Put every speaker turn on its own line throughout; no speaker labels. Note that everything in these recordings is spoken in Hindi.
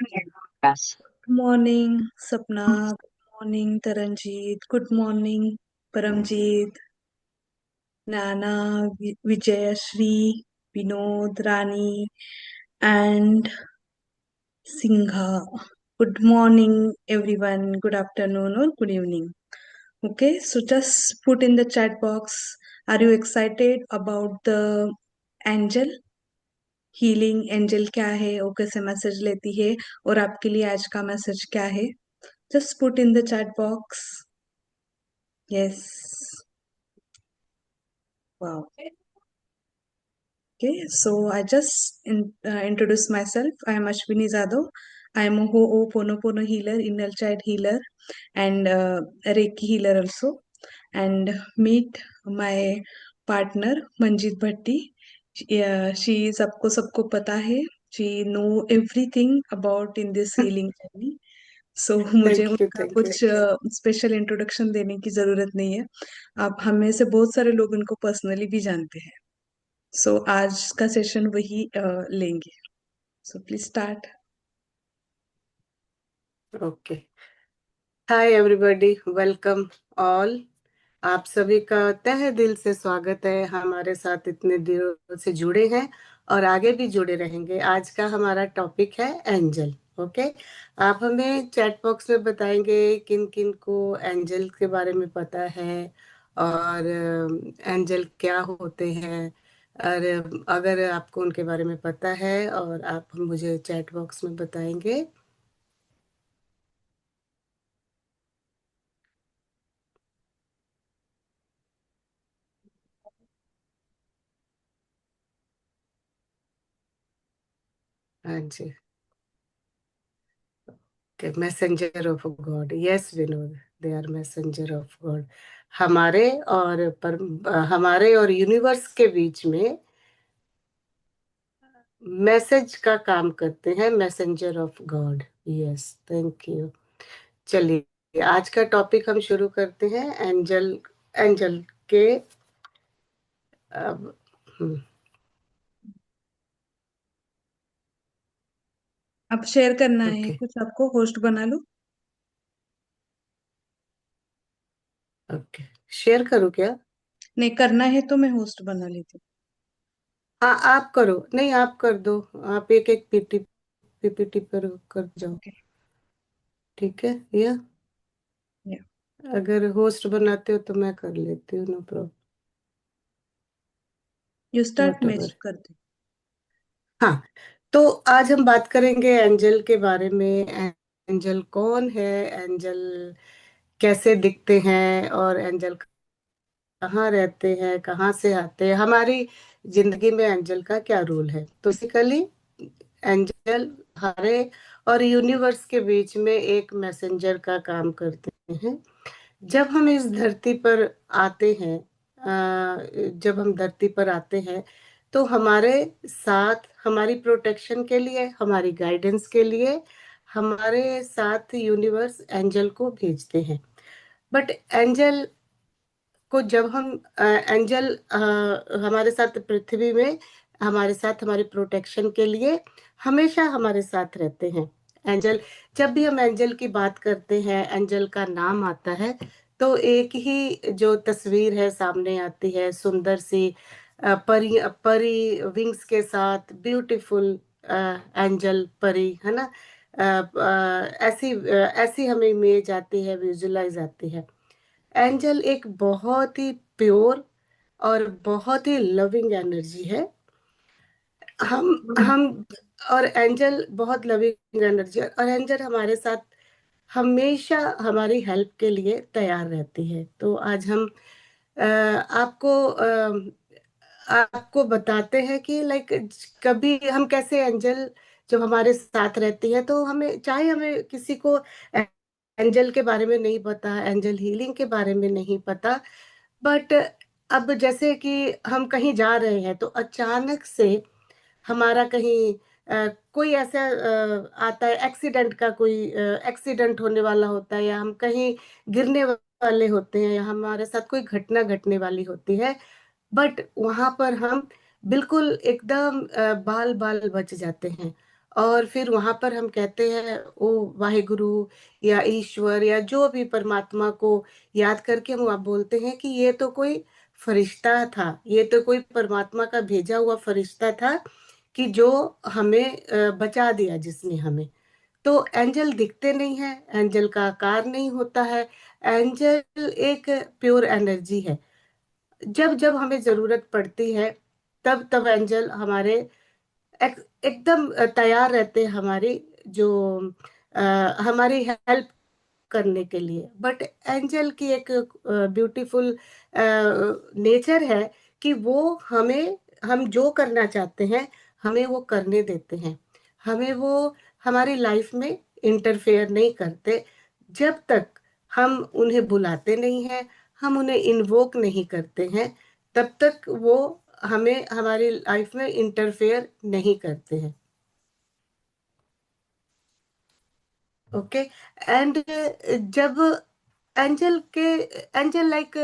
Yes.
Good morning, Sapna. Good morning, Taranjeet. Good morning, Paramjeet, Nana, Vijayashri, Vinod, Rani, and Singha. Good morning, everyone. Good afternoon or good evening. Okay, so just put in the chat box. Are you excited about the angel? Healing angel क्या है, वो कैसे मैसेज लेती है, और आपके लिए आज का मैसेज क्या है? Just put in the chat box. Yes. Wow. Okay, so I just introduce myself. I am Ashwini Zadav. I am a Ho'oponopono healer, inner child healer, and Reiki healer also. And meet my partner Manjeet Bhatti. She सबको पता है. She know everything about in this healing journey. सो मुझे
थैंक यू
उनका
थैंक यू।
कुछ स्पेशल इंट्रोडक्शन देने की जरूरत नहीं है. आप हम में से बहुत सारे लोग उनको पर्सनली भी जानते हैं. सो आज का सेशन वही लेंगे. So please start.
Okay, hi everybody, welcome all. आप सभी का तहे दिल से स्वागत है। हमारे साथ इतने दिनों से जुड़े हैं और आगे भी जुड़े रहेंगे। आज का हमारा टॉपिक है एंजल। ओके, आप हमें चैट बॉक्स में बताएंगे किन किन को एंजल के बारे में पता है और एंजल क्या होते हैं। और अगर आपको उनके बारे में पता है और आप मुझे चैट बॉक्स में बताएंगे। हाँ जी, messenger of God. Yes Vinod, they are messenger of God. हमारे और हमारे और यूनिवर्स के बीच में मैसेज का काम करते हैं, messenger of God. Yes, thank you. चलिए, आज का टॉपिक हम शुरू करते हैं एंजल। एंजल के अब
अब शेयर करना है
ओके
कुछ आपको, होस्ट बना लो.
ओके, शेयर करूँ क्या?
नहीं करना है तो मैं होस्ट बना लेती हूँ.
हाँ, आप करो। नहीं, आप कर दो। आप एक एक पीपीटी पर कर जाओ।
ओके.
ठीक है, या अगर होस्ट बनाते हो तो मैं कर लेती हूँ, no problem.
You start
what
match
ever.
कर दो.
हाँ, तो आज हम बात करेंगे एंजल के बारे में। एंजल कौन है, एंजल कैसे दिखते हैं, और एंजल कहाँ रहते हैं, कहाँ से आते हैं, हमारी जिंदगी में एंजल का क्या रोल है। तो बेसिकली एंजल हमारे और यूनिवर्स के बीच में एक मैसेंजर का काम करते हैं। जब हम इस धरती पर आते हैं, जब हम धरती पर आते हैं तो हमारे साथ, हमारी प्रोटेक्शन के लिए, हमारी गाइडेंस के लिए हमारे साथ यूनिवर्स एंजल को भेजते हैं। बट एंजल को जब हम एंजल हमारे साथ पृथ्वी में, हमारे साथ हमारी प्रोटेक्शन के लिए हमेशा हमारे साथ रहते हैं। एंजल, जब भी हम एंजल की बात करते हैं, एंजल का नाम आता है तो एक ही जो तस्वीर है सामने आती है, सुंदर सी परी परी विंग्स के साथ, ब्यूटीफुल एंजल परी, है ना। ऐसी हमें इमेज आती है, विजुलाइज आती है। एंजल एक बहुत ही प्योर और बहुत ही लविंग एनर्जी है। हम और एंजल बहुत लविंग एनर्जी, और एंजल हमारे साथ हमेशा हमारी हेल्प के लिए तैयार रहती है। तो आज हम आपको बताते हैं कि लाइक कभी हम कैसे एंजल जब हमारे साथ रहती है तो हमें, चाहे हमें किसी को एंजल के बारे में नहीं पता, एंजल हीलिंग के बारे में नहीं पता, बट अब जैसे कि हम कहीं जा रहे हैं तो अचानक से हमारा कहीं कोई ऐसा आता है, एक्सीडेंट का कोई एक्सीडेंट होने वाला होता है, या हम कहीं गिरने वाले होते हैं, या हमारे साथ कोई घटना घटने वाली होती है। बट वहां पर हम बिल्कुल एकदम बाल बाल बच जाते हैं। और फिर वहां पर हम कहते हैं ओ वाहेगुरु या ईश्वर या जो भी परमात्मा को याद करके हम आप बोलते हैं कि ये तो कोई फरिश्ता था, ये तो कोई परमात्मा का भेजा हुआ फरिश्ता था कि जो हमें बचा दिया जिसने हमें। तो एंजल दिखते नहीं है, एंजल का आकार नहीं होता है। एंजल एक प्योर एनर्जी है। जब जब हमें जरूरत पड़ती है तब तब एंजल हमारे एकदम तैयार रहते हैं हमारी जो अ, हमारी हेल्प करने के लिए। बट एंजल की एक ब्यूटीफुल नेचर है कि वो हमें, हम जो करना चाहते हैं हमें वो करने देते हैं। हमें वो हमारी लाइफ में इंटरफेयर नहीं करते जब तक हम उन्हें बुलाते नहीं हैं, हम उन्हें इन्वोक नहीं करते हैं, तब तक वो हमें हमारी लाइफ में इंटरफेयर नहीं करते हैं। ओके। एंड जब एंजल के एंजल लाइक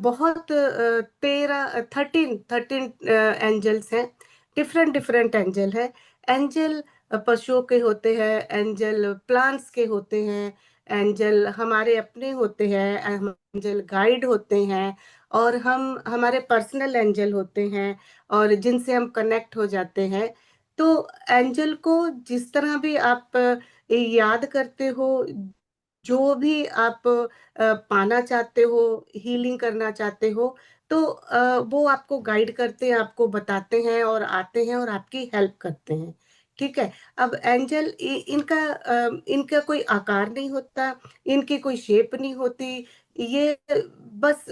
बहुत 13 एंजल्स हैं। डिफरेंट डिफरेंट एंजल है। एंजल पशुओं के होते हैं, एंजल प्लांट्स के होते हैं, एंजल हमारे अपने होते हैं, एंजल गाइड होते हैं, और हम हमारे पर्सनल एंजल होते हैं और जिनसे हम कनेक्ट हो जाते हैं। तो एंजल को जिस तरह भी आप याद करते हो, जो भी आप पाना चाहते हो, हीलिंग करना चाहते हो, तो वो आपको गाइड करते हैं, आपको बताते हैं और आते हैं और आपकी हेल्प करते हैं। ठीक है। अब एंजल इनका कोई आकार नहीं होता, इनकी कोई शेप नहीं होती। ये बस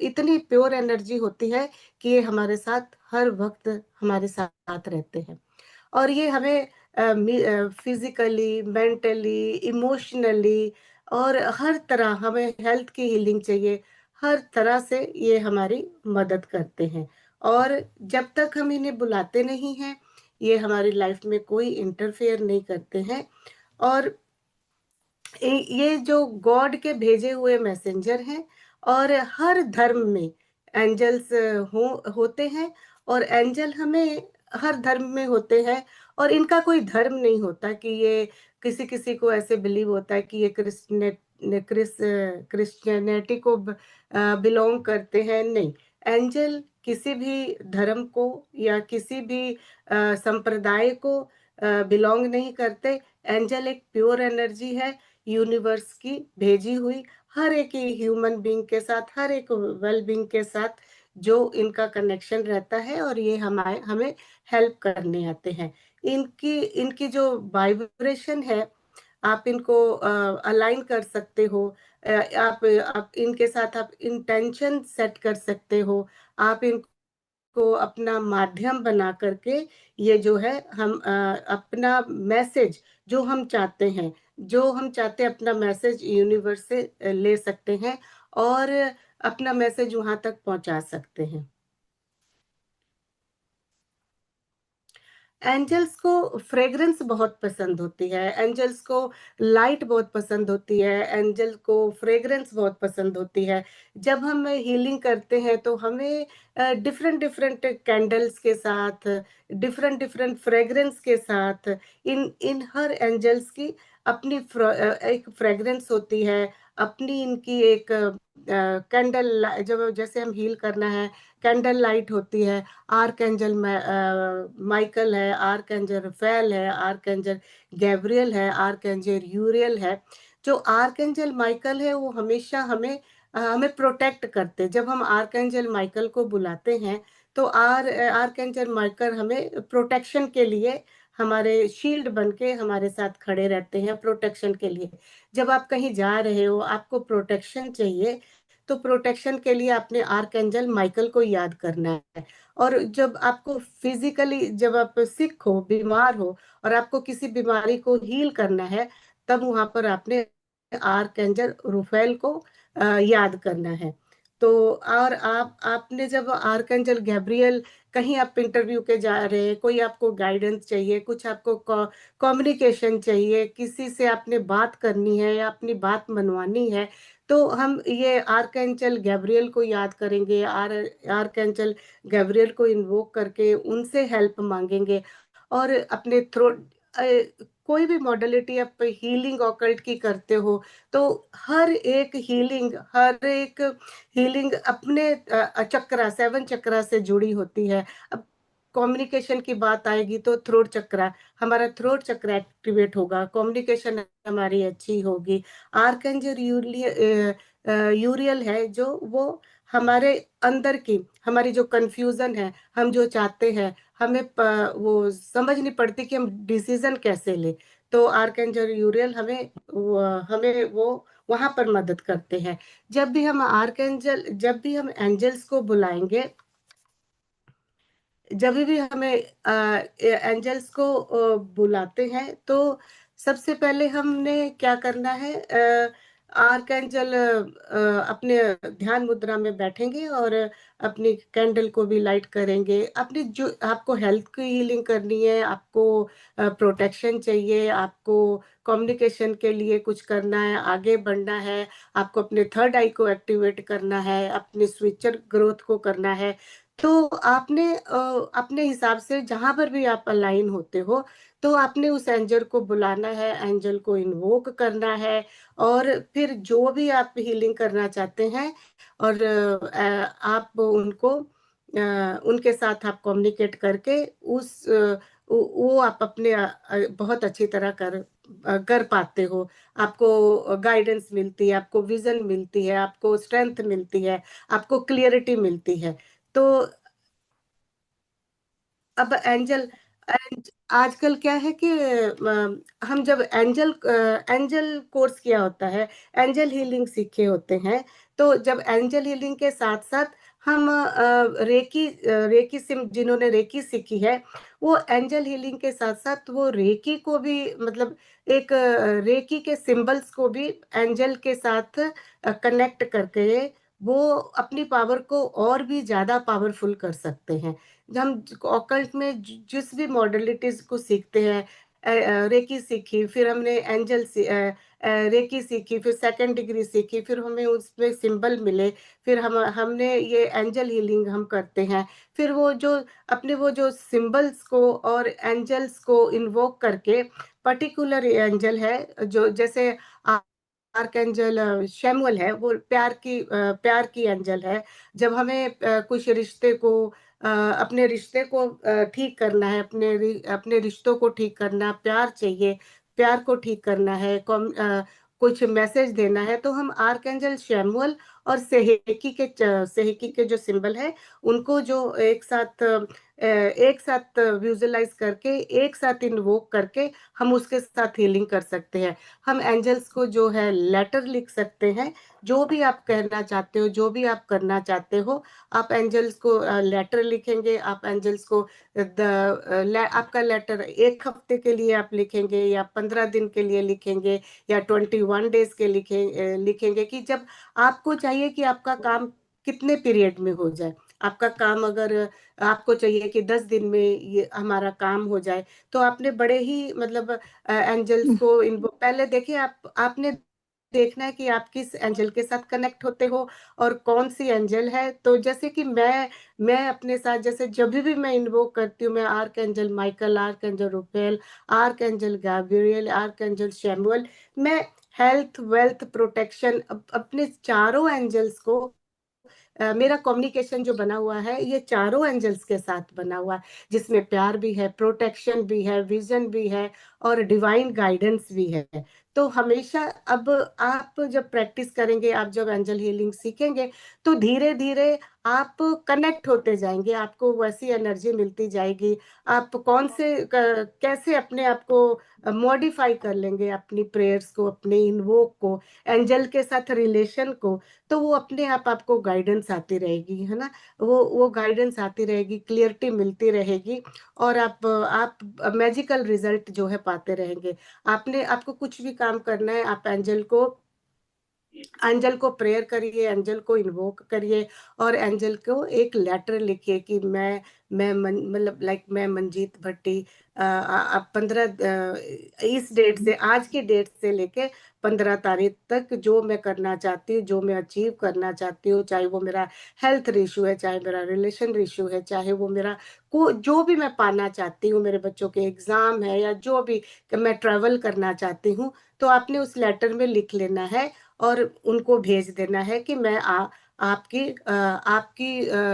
इतनी प्योर एनर्जी होती है कि ये हमारे साथ हर वक्त हमारे साथ रहते हैं। और ये हमें फिजिकली, मेंटली, इमोशनली और हर तरह हमें हेल्थ की हीलिंग चाहिए, हर तरह से ये हमारी मदद करते हैं। और जब तक हम इन्हें बुलाते नहीं हैं, ये हमारी लाइफ में कोई इंटरफेयर नहीं करते हैं। और ये जो गॉड के भेजे हुए मैसेंजर हैं, और हर धर्म में एंजल्स होते हैं, और एंजल हमें हर धर्म में होते हैं। और इनका कोई धर्म नहीं होता कि ये किसी किसी को ऐसे बिलीव होता है कि ये क्रिश्चियनिटी को बिलोंग करते हैं। नहीं, एंजल किसी भी धर्म को या किसी भी संप्रदाय को बिलोंग नहीं करते। एंजल एक प्योर एनर्जी है, यूनिवर्स की भेजी हुई, हर एक ह्यूमन बीइंग के साथ, हर एक वेल बीइंग के साथ जो इनका कनेक्शन रहता है, और ये हमारे हमें हेल्प करने आते हैं। इनकी इनकी जो वाइब्रेशन है, आप इनको अलाइन कर सकते हो। आप इनके साथ आप इंटेंशन सेट कर सकते हो। आप इनको को अपना माध्यम बना करके ये जो है हम अपना मैसेज जो हम चाहते हैं, जो हम चाहते हैं अपना मैसेज यूनिवर्स से ले सकते हैं और अपना मैसेज वहां तक पहुंचा सकते हैं। एंजल्स को फ्रेग्रेंस बहुत पसंद होती है, एंजल्स को लाइट बहुत पसंद होती है, एंजल को फ्रेग्रेंस बहुत पसंद होती है। जब हम हीलिंग करते हैं तो हमें डिफरेंट डिफरेंट कैंडल्स के साथ, डिफरेंट डिफरेंट फ्रेग्रेंस के साथ, इन इन हर एंजल्स की अपनी एक फ्रेग्रेंस होती है, अपनी इनकी एक कैंडल, जब जैसे हम हील करना है, कैंडल लाइट होती है। आर्कएंजल माइकल है, आर्कएंजल रफेल है, आर्कएंजल गैब्रियल है, आर्कएंजल यूरियल है। जो आर्कएंजल माइकल है वो हमेशा हमें प्रोटेक्ट करते हैं। जब हम आर्कएंजल माइकल को बुलाते हैं तो आर्कएंजल माइकल हमें प्रोटेक्शन के लिए हमारे शील्ड बन के हमारे साथ खड़े रहते हैं, प्रोटेक्शन के लिए। जब आप कहीं जा रहे हो, आपको प्रोटेक्शन चाहिए, तो प्रोटेक्शन के लिए आपने आर्कएंजल माइकल को याद करना है। और जब आपको फिजिकली, जब आप सिक हो, बीमार हो, और आपको किसी बीमारी को हील करना है, तब वहां पर आपने आर्कएंजल रुफेल को याद करना है। तो और आपने जब आर्कएंजल गैब्रियल, कहीं आप इंटरव्यू के जा रहे हैं, कोई आपको गाइडेंस चाहिए, कुछ आपको कम्युनिकेशन चाहिए, किसी से आपने बात करनी है या अपनी बात मनवानी है, तो हम ये आर्कएंजल गैब्रियल को याद करेंगे, आर्कएंजल गैब्रियल को इन्वोक करके उनसे हेल्प मांगेंगे। और अपने थ्रोट, कोई भी मॉडलिटी आप हीलिंग ऑकल्ट की करते हो, तो हर एक हीलिंग अपने चक्रा, 7 चक्रा से जुड़ी होती है। अब कम्युनिकेशन की बात आएगी तो थ्रोट चक्रा, हमारा थ्रोट चक्र एक्टिवेट होगा, कम्युनिकेशन हमारी अच्छी होगी। आर्कएंजल यूरियल है जो, वो हमारे अंदर की, हमारी जो कंफ्यूजन है, हम जो चाहते हैं, वो समझ नहीं पड़ती कि हम डिसीजन कैसे ले, तो आर्कएंजल यूरियल हमें वो वहां पर मदद करते हैं। जब भी हम एंजल्स को बुलाएंगे, जब भी हमें एंजल्स को बुलाते हैं, तो सबसे पहले हमने क्या करना है, आर्कएंजल अपने ध्यान मुद्रा में बैठेंगे और अपनी कैंडल को भी लाइट करेंगे। अपनी जो आपको हेल्थ की हीलिंग करनी है, आपको प्रोटेक्शन चाहिए, आपको कम्युनिकेशन के लिए कुछ करना है, आगे बढ़ना है, आपको अपने थर्ड आई को एक्टिवेट करना है, अपने स्विचर ग्रोथ को करना है, तो आपने अपने हिसाब से जहां पर भी आप अलाइन होते हो, तो आपने उस एंजल को बुलाना है, एंजल को इन्वोक करना है, और फिर जो भी आप हीलिंग करना चाहते हैं, और आप उनके साथ आप कम्युनिकेट करके वो आप अपने बहुत अच्छी तरह कर पाते हो। आपको गाइडेंस मिलती है, आपको विजन मिलती है, आपको स्ट्रेंथ मिलती है, आपको क्लियरिटी मिलती है। तो अब आजकल क्या है कि हम जब एंजल कोर्स किया होता है, एंजल हीलिंग सीखे होते हैं, तो जब एंजल हीलिंग के साथ साथ हम रेकी सिम, जिन्होंने रेकी सीखी है, वो एंजल हीलिंग के साथ साथ वो रेकी को भी, मतलब एक रेकी के सिंबल्स को भी एंजल के साथ कनेक्ट करके वो अपनी पावर को और भी ज्यादा पावरफुल कर सकते हैं। जब हम ऑकल्ट में जिस भी मॉडलिटीज को सीखते हैं, रेकी सीखी, फिर हमने रेकी सीखी, फिर सेकंड डिग्री सीखी, फिर हमें उसमें सिंबल मिले, फिर हमने ये एंजल हीलिंग हम करते हैं। फिर वो जो सिंबल्स को और एंजल्स को इन्वोक करके, पर्टिकुलर एंजल है जो, जैसे आर्कएंजल शैमुअल है, वो प्यार की एंजल है। जब हमें कुछ रिश्ते को, अपने रिश्ते को ठीक करना है, अपने रिश्तों को ठीक करना, प्यार चाहिए, प्यार को ठीक करना है, कुछ मैसेज देना है, तो हम आर्कएंजल शैमुअल और सेहेकी के जो सिंबल है, उनको जो एक साथ विजुलाइज करके, एक साथ इन्वोक करके हम उसके साथ हीलिंग कर सकते हैं। हम एंजल्स को जो है लेटर लिख सकते हैं, जो भी आप कहना चाहते हो, जो भी आप करना चाहते हो, आप एंजल्स को लेटर लिखेंगे। आप एंजल्स को आपका लेटर 1 हफ्ते के लिए आप लिखेंगे, या 15 दिन के लिए लिखेंगे, या 21 डेज के लिखेंगे, कि जब आपको चाहिए कि आपका काम कितने पीरियड में हो जाए। आपका काम अगर आपको चाहिए कि 10 दिन में ये हमारा काम हो जाए, तो आपने बड़े ही, मतलब एंजल्स को इनको पहले देखिए, आपने देखना है कि आप किस एंजल के साथ कनेक्ट होते हो और कौन सी एंजल है। तो जैसे कि मैं अपने साथ, जैसे जब भी मैं इन्वोक करती हूँ, मैं archangel Michael, archangel Raphael, archangel Gabriel, archangel Chamuel, मैं हेल्थ, वेल्थ, प्रोटेक्शन, अपने चारों एंजल्स को, मेरा कम्युनिकेशन जो बना हुआ है, ये चारों एंजल्स के साथ बना हुआ है, जिसमें प्यार भी है, प्रोटेक्शन भी है, विजन भी है, और डिवाइन गाइडेंस भी है। तो हमेशा, अब आप जब प्रैक्टिस करेंगे, आप जब एंजल हीलिंग सीखेंगे, तो धीरे धीरे आप कनेक्ट होते जाएंगे, आपको वैसी एनर्जी मिलती जाएगी। आप कैसे अपने आप को मॉडिफाई कर लेंगे, अपनी प्रेयर्स को, अपने इन्वोक को, एंजल के साथ रिलेशन को, तो वो अपने आप आपको गाइडेंस आती रहेगी, है ना। वो गाइडेंस आती रहेगी, क्लियरिटी मिलती रहेगी, और आप मैजिकल रिजल्ट जो है पाते रहेंगे। आपको कुछ भी काम करना है, आप एंजल को एंजल को प्रेयर करिए, एंजल को इन्वोक करिए, और एंजल को एक लेटर लिखिए कि मतलब लाइक मैं मंजीत भट्टी 15 इस डेट से, आज की डेट से लेके 15 तारीख तक जो मैं करना चाहती हूँ, जो मैं अचीव करना चाहती हूँ, चाहे वो मेरा हेल्थ इशू है, चाहे मेरा रिलेशन इशू है, चाहे वो मेरा को जो भी मैं पाना चाहती हूँ, मेरे बच्चों के एग्जाम है, या जो भी कि मैं ट्रेवल करना चाहती हूँ, तो आपने उस लेटर में लिख लेना है और उनको भेज देना है कि मैं आपकी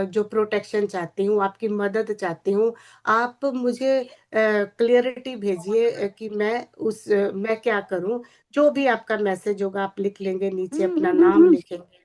जो प्रोटेक्शन चाहती हूँ, आपकी मदद चाहती हूँ। आप मुझे क्लियरिटी भेजिए कि मैं क्या करूँ। जो भी आपका मैसेज होगा आप लिख लेंगे, नीचे अपना नाम लिखेंगे,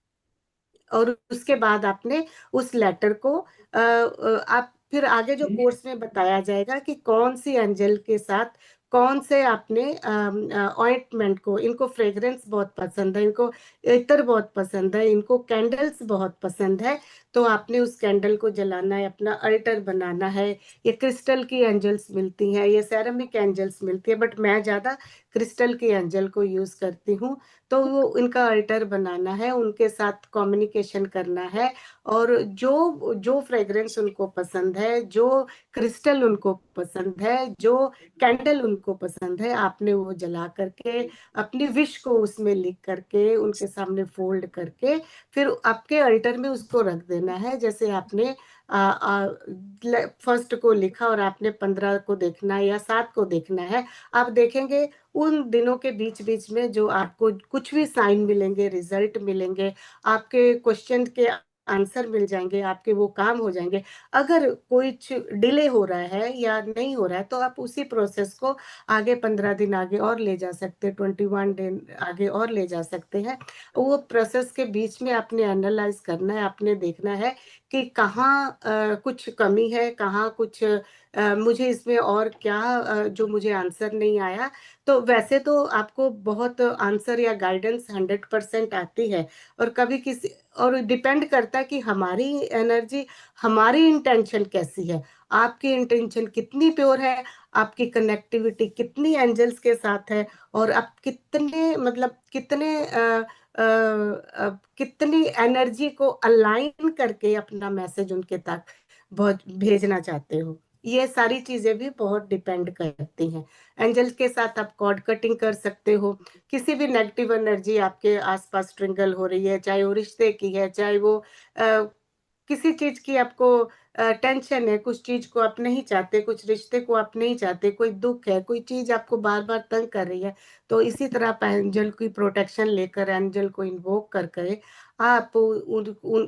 और उसके बाद आपने उस लेटर को आप फिर आगे जो कोर्स में बताया जाएगा कि कौन सी एंजल के साथ कौन से आपने ऑइंटमेंट को, इनको फ्रेग्रेंस बहुत पसंद है, इनको इत्र बहुत पसंद है, इनको कैंडल्स बहुत पसंद है, तो आपने उस कैंडल को जलाना है, अपना अल्टर बनाना है। ये क्रिस्टल की एंजल्स मिलती हैं, ये सेरामिक एंजल्स मिलती है, बट मैं ज्यादा क्रिस्टल की एंजल को यूज करती हूँ। तो वो उनका अल्टर बनाना है, उनके साथ कम्युनिकेशन करना है, और जो जो फ्रेग्रेंस उनको पसंद है, जो क्रिस्टल उनको पसंद है, जो कैंडल उनको पसंद है, आपने वो जला करके अपनी विश को उसमें लिख करके उनके सामने फोल्ड करके फिर आपके अल्टर में उसको रख देना है। जैसे आपने फर्स्ट को लिखा और आपने 15 को देखना है या 7 को देखना है, आप देखेंगे उन दिनों के बीच बीच में जो आपको कुछ भी साइन मिलेंगे, रिजल्ट मिलेंगे, आपके क्वेश्चन के आंसर मिल जाएंगे, आपके वो काम हो जाएंगे। अगर कुछ डिले हो रहा है या नहीं हो रहा है, तो आप उसी प्रोसेस को आगे 15 दिन आगे और ले जा सकते हैं, 21 दिन आगे और ले जा सकते हैं। वो प्रोसेस के बीच में आपने एनालाइज करना है, आपने देखना है कि कहाँ कुछ कमी है, कहाँ कुछ मुझे इसमें और क्या जो मुझे आंसर नहीं आया। तो वैसे तो आपको बहुत आंसर या गाइडेंस 100% आती है, और कभी किसी और डिपेंड करता है कि हमारी एनर्जी, हमारी इंटेंशन कैसी है, आपकी इंटेंशन कितनी प्योर है, आपकी कनेक्टिविटी कितनी एंजल्स के साथ है, और आप कितने मतलब कितनी एनर्जी को अलाइन करके अपना मैसेज उनके तक बहुत भेजना चाहते हो। ये सारी चीजें भी बहुत डिपेंड करती हैं। एंजल्स के साथ आप कॉर्ड कटिंग कर सकते हो। किसी भी नेगेटिव एनर्जी आपके आसपास ट्रिंगल हो रही है, चाहे वो रिश्ते की है, चाहे वो किसी चीज की आपको टेंशन है, कुछ चीज को आप नहीं चाहते, कुछ रिश्ते को आप नहीं चाहते, कोई दुख है, कोई चीज आपको बार बार तंग कर रही है, तो इसी तरह आप एंजल की प्रोटेक्शन लेकर, एंजल को इन्वोक करके आप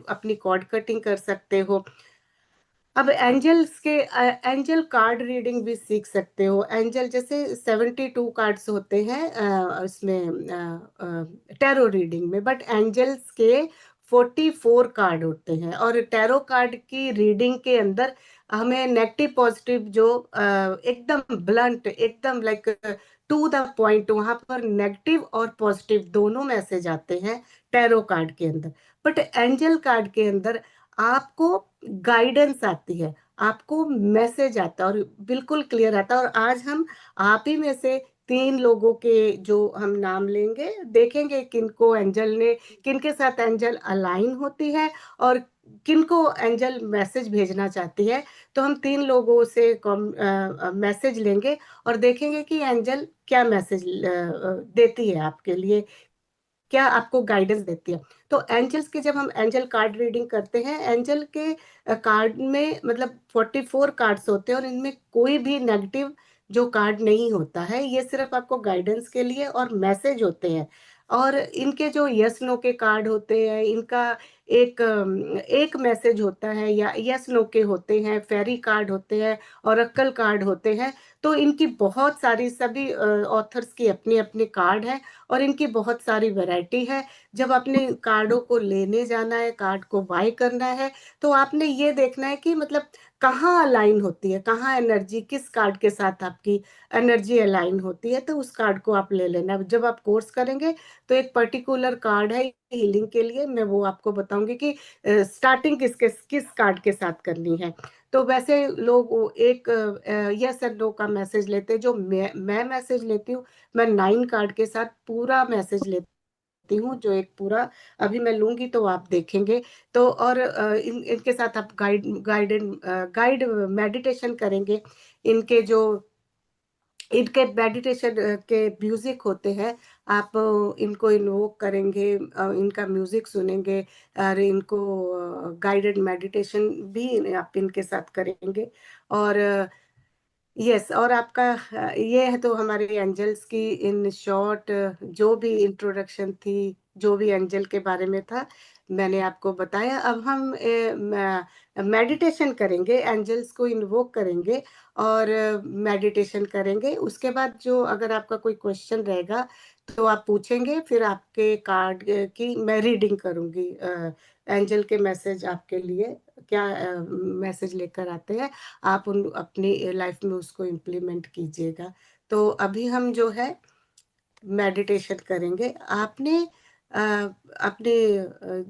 अपनी कॉर्ड कटिंग कर सकते हो। अब एंजल कार्ड रीडिंग भी सीख सकते हो। एंजल जैसे 72 कार्ड्स होते हैं उसमें टैरो रीडिंग में, बट एंजल्स के 44 कार्ड होते हैं, और टैरो कार्ड की रीडिंग के अंदर हमें नेगेटिव पॉजिटिव जो एकदम ब्लंट, एकदम लाइक टू द पॉइंट, वहां पर नेगेटिव और पॉजिटिव दोनों मैसेज आते हैं टैरो कार्ड के अंदर। बट एंजल कार्ड के अंदर आपको गाइडेंस आती है, आपको मैसेज आता है, और बिल्कुल क्लियर आता है। और आज हम आप ही में से 3 लोगों के जो हम नाम लेंगे, देखेंगे किनको एंजल ने, किनके साथ एंजल अलाइन होती है, और किनको एंजल मैसेज भेजना चाहती है। तो हम 3 लोगों से मैसेज लेंगे और देखेंगे कि एंजल क्या मैसेज देती है आपके लिए, क्या आपको गाइडेंस देती है। तो एंजल्स के जब हम एंजल कार्ड रीडिंग करते हैं, एंजल के कार्ड में मतलब 44 कार्ड्स होते हैं, और इनमें कोई भी नेगेटिव जो कार्ड नहीं होता है, ये सिर्फ आपको गाइडेंस के लिए और मैसेज होते हैं। और इनके जो यस नो के कार्ड होते हैं, इनका एक मैसेज होता है, या यस नो के होते हैं, फेरी कार्ड होते हैं, ऑरेकल कार्ड होते हैं। तो इनकी बहुत सारी, सभी ऑथर्स की अपनी अपनी कार्ड है, और इनकी बहुत सारी वैरायटी है। जब आपने कार्डों को लेने जाना है, कार्ड को बाय करना है, तो आपने ये देखना है कि मतलब कहाँ अलाइन होती है, कहाँ एनर्जी, किस कार्ड के साथ आपकी एनर्जी अलाइन होती है, तो उस कार्ड को आप ले लेना। जब आप कोर्स करेंगे तो एक पर्टिकुलर कार्ड है हीलिंग के लिए, मैं वो आपको बताऊंगी कि स्टार्टिंग किस कार्ड के साथ करनी है। तो वैसे लोग वो एक यस एंड नो का मैसेज लेते हैं, जो मैं मैसेज लेती हूँ, मैं 9 कार्ड के साथ पूरा मैसेज लेती देती हूँ, जो एक पूरा अभी मैं लूंगी तो आप देखेंगे। तो और इनके साथ आप गाइड मेडिटेशन करेंगे। इनके जो इनके मेडिटेशन के म्यूजिक होते हैं, आप इनको इन्वोक करेंगे, इनका म्यूजिक सुनेंगे, और इनको गाइडेड मेडिटेशन भी आप इनके साथ करेंगे। और यस, और आपका ये है तो हमारे एंजल्स की इन शॉर्ट जो भी इंट्रोडक्शन थी, जो भी एंजल के बारे में था, मैंने आपको बताया। अब हम मेडिटेशन करेंगे, एंजल्स को इन्वोक करेंगे और मेडिटेशन करेंगे। उसके बाद जो अगर आपका कोई क्वेश्चन रहेगा तो आप पूछेंगे, फिर आपके कार्ड की मैं रीडिंग करूंगी। एंजल के मैसेज आपके लिए क्या मैसेज लेकर आते हैं, आप उन अपनी लाइफ में उसको इम्प्लीमेंट कीजिएगा। तो अभी हम जो है मेडिटेशन करेंगे। आपने अ, अपने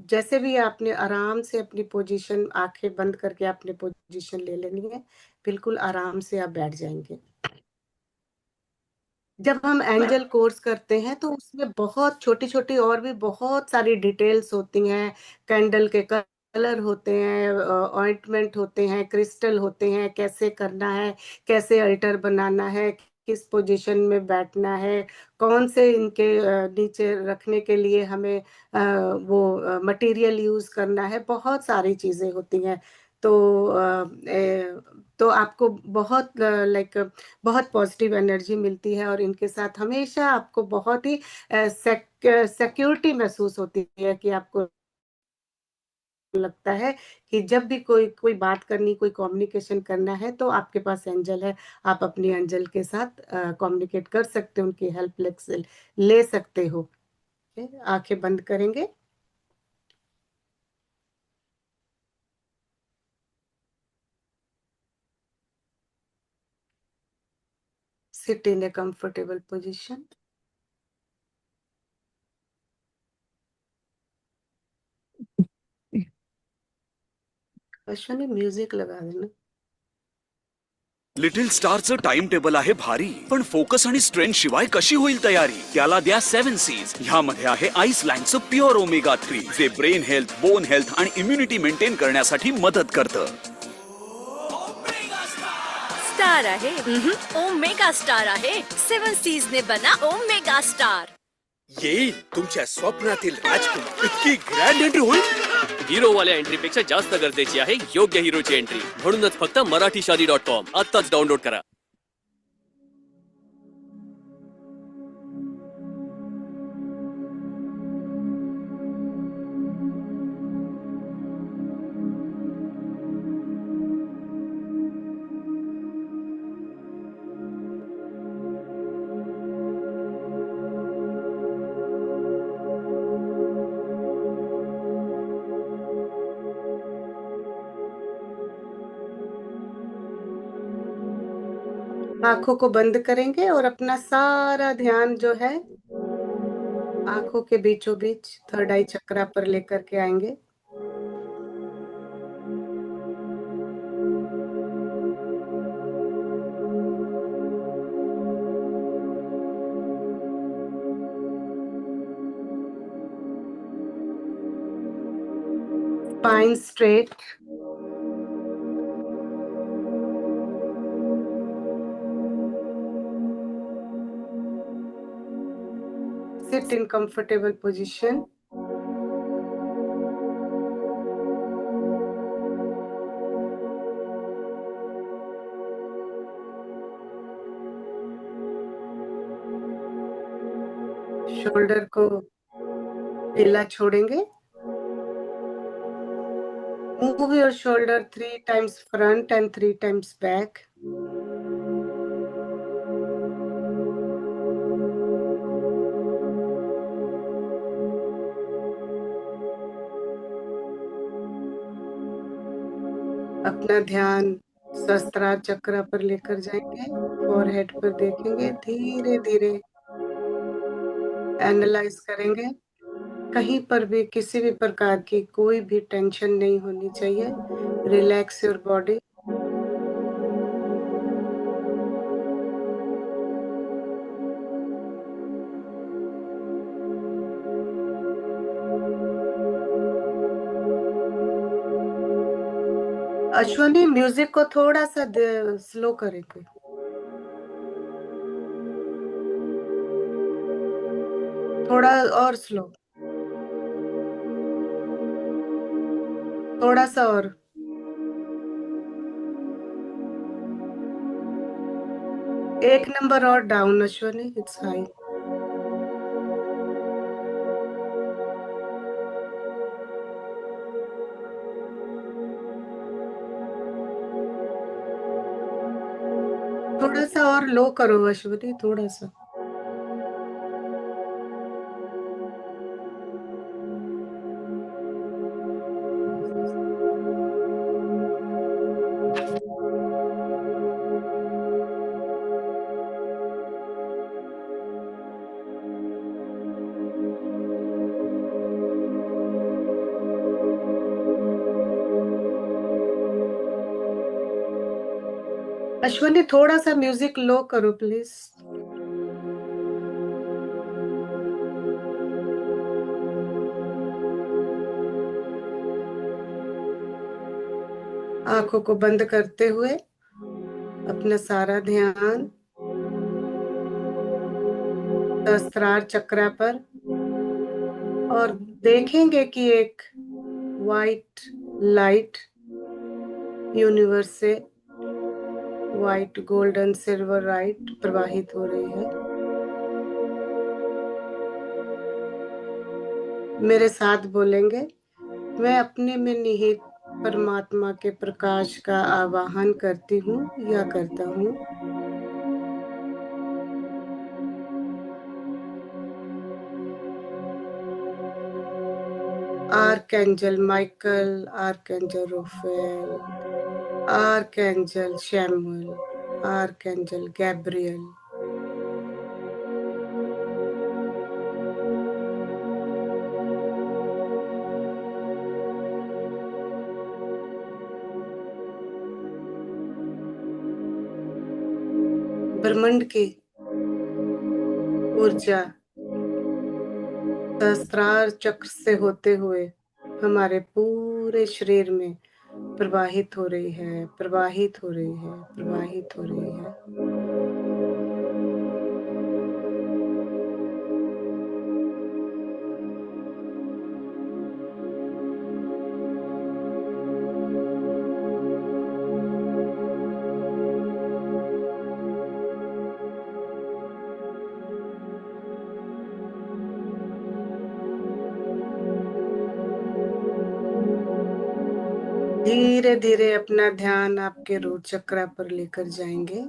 जैसे भी आपने आराम से अपनी पोजीशन, आंखें बंद करके आपने पोजीशन ले लेनी है। बिल्कुल आराम से आप बैठ जाएंगे। जब हम एंजल कोर्स करते हैं तो उसमें बहुत छोटी छोटी और भी बहुत सारी डिटेल्स होती हैं। कैंडल के कलर होते हैं, ऑइंटमेंट होते हैं, क्रिस्टल होते हैं, कैसे करना है, कैसे अल्टर बनाना है, किस पोजीशन में बैठना है, कौन से इनके नीचे रखने के लिए हमें वो मटेरियल यूज करना है, बहुत सारी चीजें होती हैं। तो तो आपको बहुत लाइक बहुत पॉजिटिव एनर्जी मिलती है, और इनके साथ हमेशा आपको बहुत ही सिक्योरिटी महसूस होती है, कि आपको लगता है कि जब भी कोई कोई बात करनी, कोई कम्युनिकेशन करना है, तो आपके पास एंजल है। आप अपनी एंजल के साथ कम्युनिकेट कर सकते हो, उनकी हेल्प ले सकते हो। आंखें बंद करेंगे। Sit in A comfortable position. Ashwini, music लगा देना।
लिटिल स्टारचं टाइम टेबल आहे भारी, पण फोकस आणि स्ट्रेंथ शिवाय कशी होईल तयारी? त्याला द्या 7 सीज. ह्यामध्ये आहे आईसलँडचं प्युअर ओमेगा 3, जे ब्रेन हेल्थ, बोन हेल्थ आणि इम्युनिटी मेंटेन करण्यासाठी मदत करतं.
स्टार आहे ओमेगा स्टार आहे. 7 सीज ने बना ओमेगा स्टार.
येईल तुमच्या स्वप्नातील राजकुमार. इतकी ग्रँड एंट्री होईल. हिरोवाल्या एंट्रीपेक्षा जास्त गरजेची आहे योग्य हिरोची एंट्री. म्हणूनच फक्त marathishadi.com आत्ताच डाउनलोड करा.
आंखों को बंद करेंगे और अपना सारा ध्यान जो है आंखों के बीचों बीच थर्ड आई चक्रा पर लेकर के आएंगे। Spine straight. Sit in comfortable position. Shoulder को ढीला छोड़ेंगे। Move your shoulder 3 times front and 3 times back. अपना ध्यान सहस्त्रार चक्र पर लेकर जाएंगे। फोरहेड पर देखेंगे, धीरे धीरे एनालाइज करेंगे। कहीं पर भी किसी भी प्रकार की कोई भी टेंशन नहीं होनी चाहिए। Relax your body. Ashwani, music को थोड़ा सा स्लो करेंगे। थोड़ा और स्लो, थोड़ा सा और। एक नंबर और डाउन अश्वनी, इट्स हाई। थोड़ा सा और लो करो अश्वनी, थोड़ा सा। अश्वनी, थोड़ा सा म्यूजिक लो करो प्लीज। आंखों को बंद करते हुए अपना सारा ध्यान सहस्त्रार चक्र पर, और देखेंगे कि एक वाइट लाइट यूनिवर्स से वाइट गोल्डन सिल्वर लाइट प्रवाहित हो रही है। मेरे साथ बोलेंगे, मैं अपने में निहित परमात्मा के प्रकाश का आवाहन करती हूँ या करता हूँ। Archangel Michael, archangel Raphael, archangel Chamuel, archangel Gabriel, ब्रह्मांड की ऊर्जा सहस्त्रार चक्र से होते हुए हमारे पूरे शरीर में प्रवाहित हो रही है, प्रवाहित हो रही है, प्रवाहित हो रही है। धीरे धीरे अपना ध्यान आपके रूट चक्र पर लेकर जाएंगे।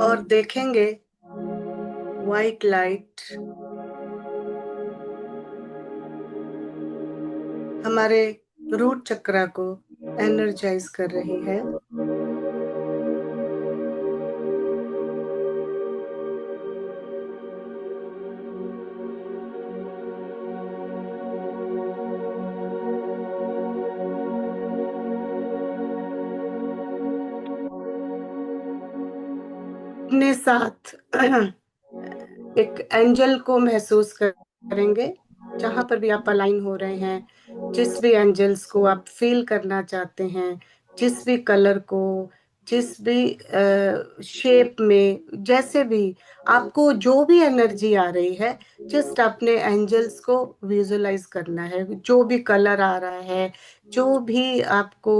और देखेंगे व्हाइट लाइट हमारे रूट चक्र को एनर्जाइज कर रही है। अपने साथ एक एंजल को महसूस करेंगे। जहां पर भी आप अलाइन हो रहे हैं, जिस भी एंजल्स को आप फील करना चाहते हैं, जिस भी कलर को, जिस भी शेप में, जैसे भी आपको जो भी एनर्जी आ रही है, जस्ट अपने एंजल्स को विजुअलाइज करना है। जो भी कलर आ रहा है, जो भी आपको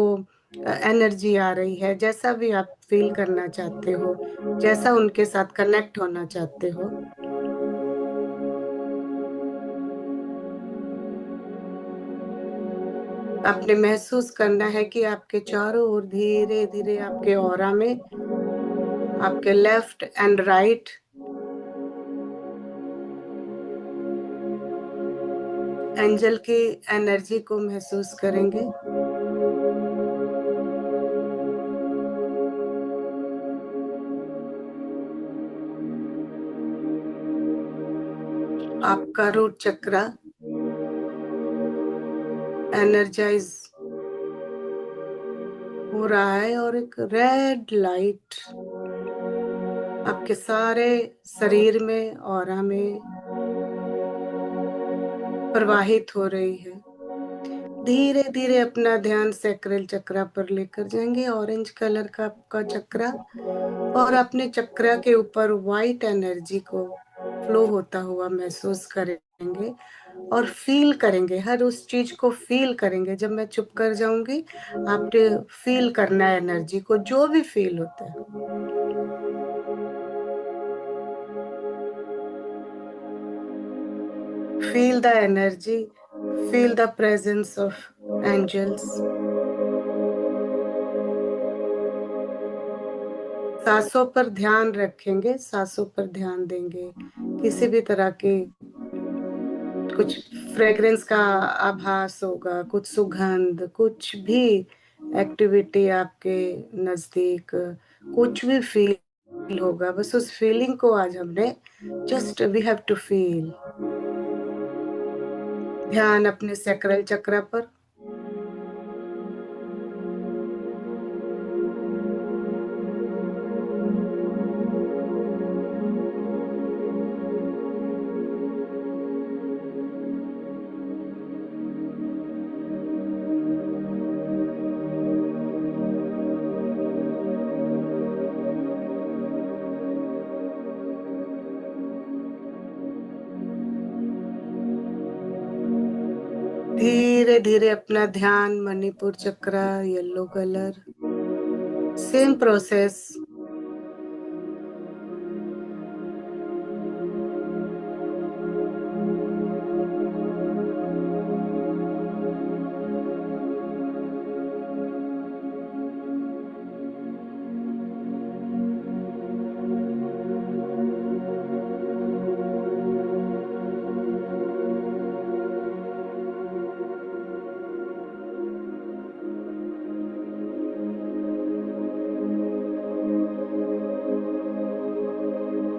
एनर्जी आ रही है, जैसा भी आप फील करना चाहते हो, जैसा उनके साथ कनेक्ट होना चाहते हो, आपने महसूस करना है कि आपके चारों ओर धीरे धीरे आपके ऑरा में, आपके लेफ्ट एंड राइट एंजल की एनर्जी को महसूस करेंगे। आपका रूट चक्र एनर्जाइज हो रहा है और एक रेड लाइट आपके सारे शरीर में, ऑरा में प्रवाहित हो रही है। धीरे धीरे अपना ध्यान सैक्रल चक्रा पर लेकर जाएंगे, ऑरेंज कलर का आपका चक्रा, और अपने चक्रा के ऊपर व्हाइट एनर्जी को फ्लो होता हुआ महसूस करेंगे और फील करेंगे, हर उस चीज को फील करेंगे। जब मैं चुप कर जाऊंगी, आपने फील करना है एनर्जी को, जो भी फील होता है। Feel the energy, feel the presence of angels. सांसों पर ध्यान रखेंगे, सांसों पर ध्यान देंगे। किसी भी तरह के कुछ फ्रेग्रेंस का आभास होगा, कुछ सुगंध, कुछ भी एक्टिविटी आपके नजदीक, कुछ भी फील होगा, बस उस फीलिंग को आज हमने just we have to feel. ध्यान अपने सैक्रल चक्र पर। धीरे धीरे अपना ध्यान मणिपुर चक्र, येलो कलर, सेम प्रोसेस।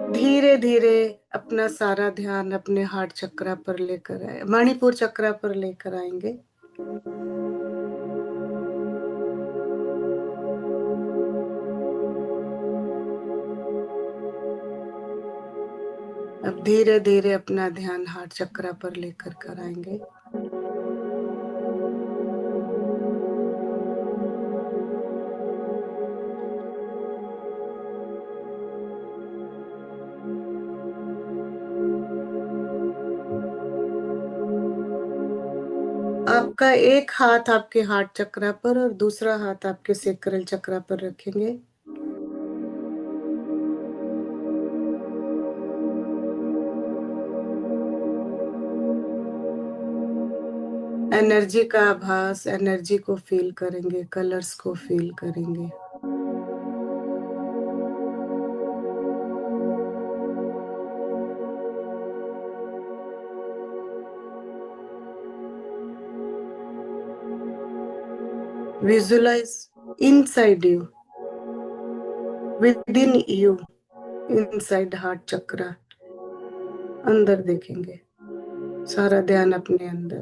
धीरे धीरे अपना सारा ध्यान अपने हार्ट चक्र पर लेकर आए, मणिपुर चक्र पर लेकर आएंगे। अब धीरे धीरे अपना ध्यान हार्ट चक्र पर लेकर कर आएंगे। आपका एक हाथ आपके हार्ट चक्र पर और दूसरा हाथ आपके सैक्रल चक्र पर रखेंगे। एनर्जी का आभास, एनर्जी को फील करेंगे, कलर्स को फील करेंगे। Visualize inside you, within you, inside heart chakra। अंदर देखेंगे, सारा ध्यान अपने अंदर।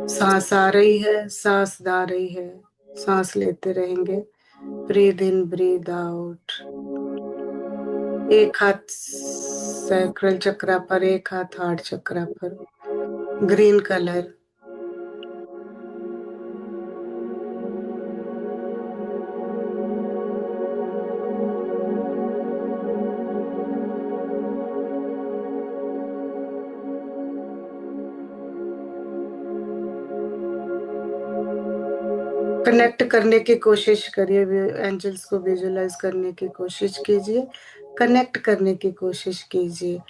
सांस आ रही है, सांस जा रही है, सांस लेते रहेंगे। Breathe in, breathe out. एक हाथ सैक्रल चक्र पर, एक हाथ हार्ट चक्र पर। Green colour. कनेक्ट करने की कोशिश करिए, एंजल्स को विजुलाइज करने की कोशिश कीजिए, कनेक्ट करने की कोशिश कीजिए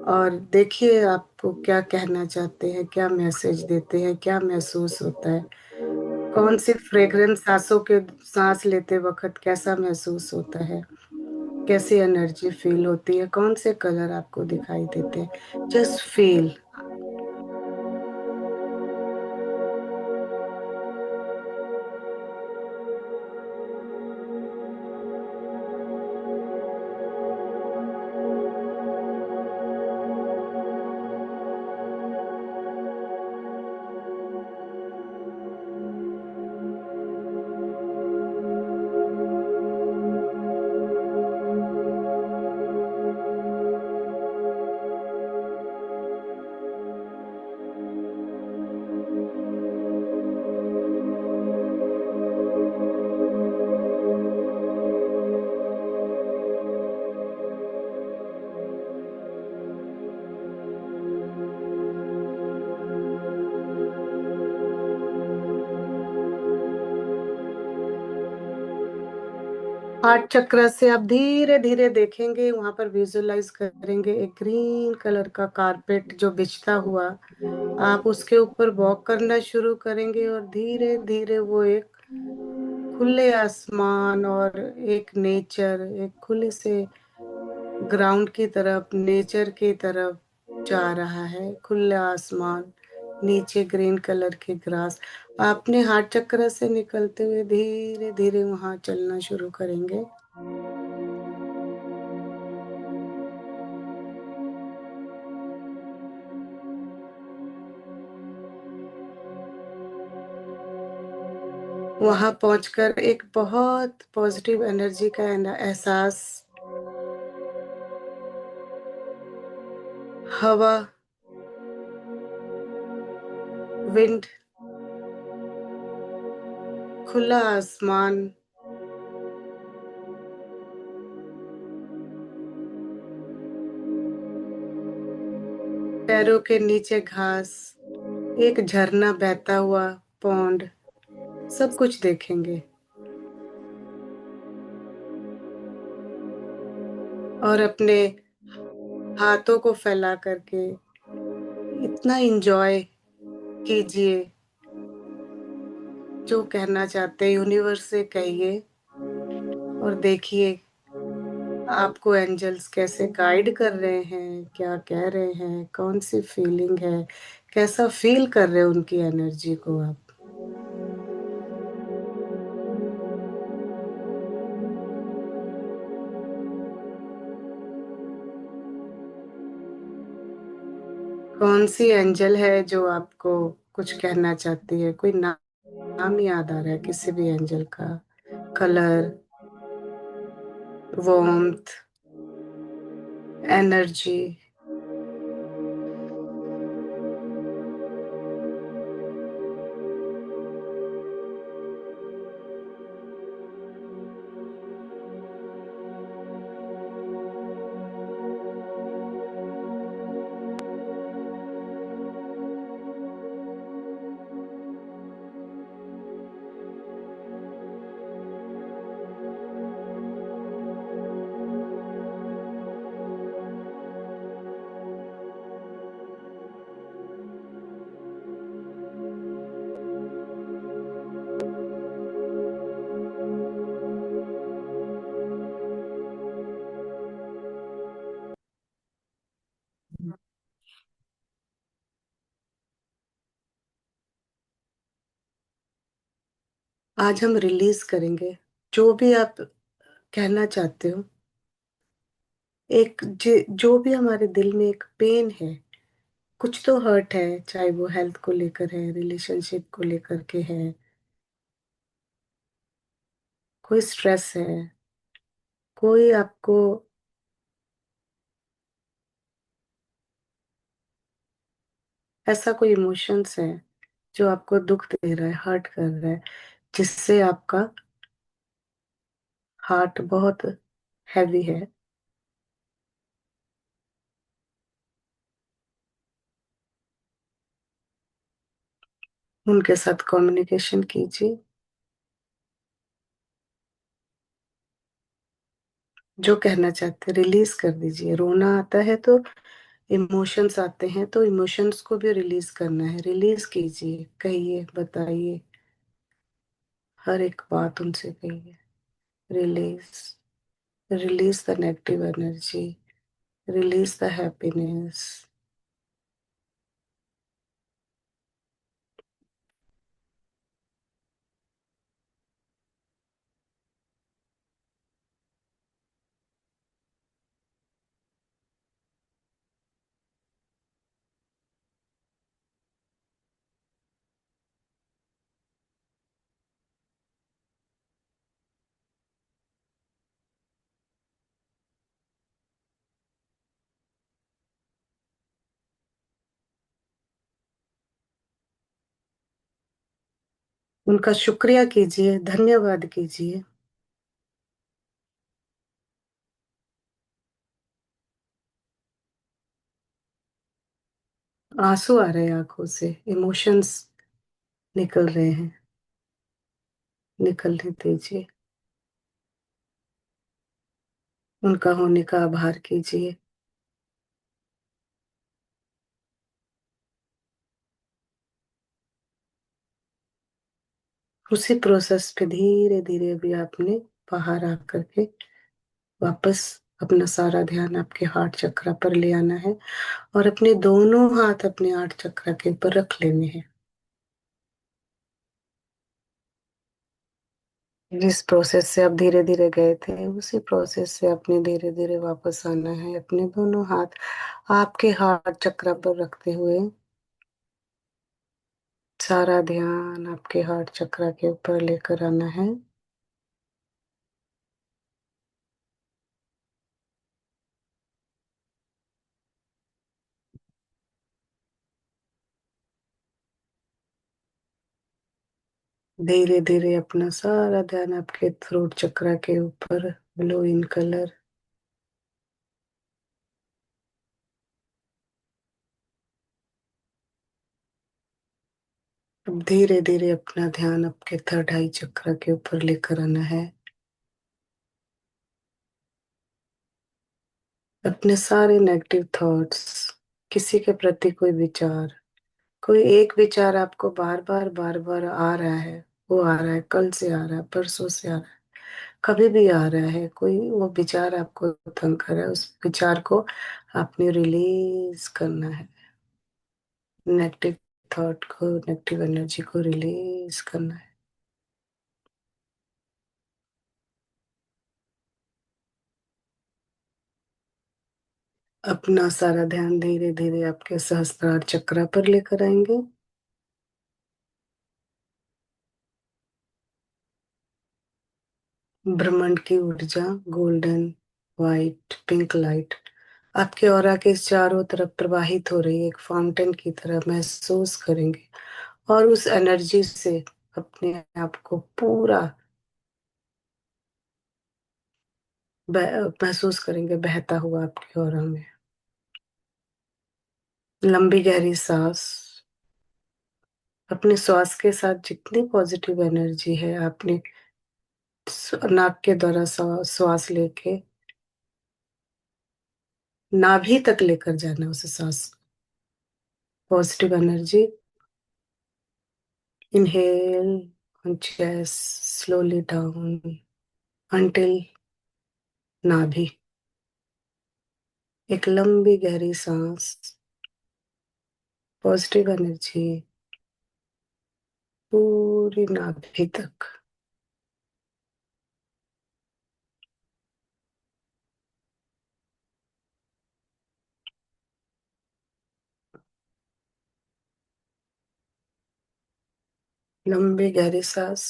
और देखिए आपको क्या कहना चाहते हैं, क्या मैसेज देते हैं, क्या महसूस होता है। कौन सी फ्रेग्रेंस सांसों के, सांस लेते वक्त कैसा महसूस होता है, कैसी एनर्जी फील होती है, कौन से कलर आपको दिखाई देते हैं। Just feel. हार्ट चक्र से आप धीरे धीरे देखेंगे, वहां पर विजुअलाइज करेंगे एक ग्रीन कलर का कारपेट जो बिछता हुआ, आप उसके ऊपर वॉक करना शुरू करेंगे और धीरे धीरे वो एक खुले आसमान और एक नेचर, एक खुले से ग्राउंड की तरफ, नेचर की तरफ जा रहा है। खुला आसमान, नीचे ग्रीन कलर के ग्रास, आपने हार्ट चक्र से निकलते हुए धीरे धीरे वहां चलना शुरू करेंगे। वहां पहुंचकर एक बहुत पॉजिटिव एनर्जी का एहसास, हवा, विंड, खुला आसमान, पैरों के नीचे घास, एक झरना बहता हुआ, पौंड, सब कुछ देखेंगे। और अपने हाथों को फैला करके इतना एंजॉय कीजिए, जो कहना चाहते हैं यूनिवर्स से कहिए और देखिए आपको एंजल्स कैसे गाइड कर रहे हैं, क्या कह रहे हैं, कौन सी फीलिंग है, कैसा फील कर रहे हैं उनकी एनर्जी को आप। कौन सी एंजल है जो आपको कुछ कहना चाहती है, कोई नाम याद आ रहा है किसी भी एंजल का, कलर, वार्मथ, एनर्जी। आज हम रिलीज करेंगे जो भी आप कहना चाहते हो। जो भी हमारे दिल में एक पेन है, कुछ तो हर्ट है, चाहे वो हेल्थ को लेकर है, रिलेशनशिप को लेकर के है, कोई स्ट्रेस है, कोई आपको ऐसा कोई इमोशंस है जो आपको दुख दे रहा है, हर्ट कर रहा है, जिससे आपका हार्ट बहुत हैवी है। उनके साथ कम्युनिकेशन कीजिए, जो कहना चाहते रिलीज कर दीजिए। रोना आता है तो इमोशंस आते हैं, तो इमोशंस को भी रिलीज करना है, रिलीज कीजिए, कहिए, बताइए, हर एक बात उनसे कहिए। Release, release the negative energy, release the happiness. उनका शुक्रिया कीजिए, धन्यवाद कीजिए। आंसू आ रहे हैं आंखों से, इमोशंस निकल रहे हैं, निकलने दीजिए। उनका होने का आभार कीजिए। उसी प्रोसेस पे धीरे धीरे अभी आपने बाहर आकर के वापस अपना सारा ध्यान आपके हार्ट चक्र पर ले आना है और अपने दोनों हाथ अपने हार्ट चक्र के ऊपर रख लेने हैं। जिस प्रोसेस से आप धीरे धीरे गए थे उसी प्रोसेस से अपने धीरे धीरे वापस आना है, अपने दोनों हाथ आपके हार्ट चक्र पर रखते हुए सारा ध्यान आपके हार्ट चक्र के ऊपर लेकर आना है। धीरे धीरे अपना सारा ध्यान आपके थ्रोट चक्र के ऊपर, ब्लू इन कलर। अब धीरे धीरे अपना ध्यान आपके थर्ड आई चक्र के ऊपर लेकर आना है। अपने सारे नेगेटिव थॉट्स, किसी के प्रति कोई विचार, कोई एक विचार आपको बार बार आ रहा है, वो आ रहा है, कल से आ रहा है, परसों से आ रहा है, कभी भी आ रहा है, कोई वो विचार आपको तंग कर रहा है, उस विचार को आपने रिलीज करना है। नेगेटिव थॉट को, नेगेटिव एनर्जी को रिलीज करना है। अपना सारा ध्यान धीरे धीरे आपके सहस्त्रार चक्र पर लेकर आएंगे। ब्रह्मांड की ऊर्जा, गोल्डन, व्हाइट, पिंक लाइट आपके ऑरा के चारों तरफ प्रवाहित हो रही है, एक फाउंटेन की तरह महसूस करेंगे और उस एनर्जी से अपने आप को पूरा महसूस करेंगे बहता हुआ आपके ऑरा में। लंबी गहरी सांस, अपने श्वास के साथ जितनी पॉजिटिव एनर्जी है आपने नाक के द्वारा श्वास लेके नाभि तक लेकर जाना, उसे सांस positive energy. Inhale on chest, slowly down until नाभि। एक लंबी गहरी सांस, पॉजिटिव एनर्जी पूरी नाभि तक। लंबी गहरी सांस।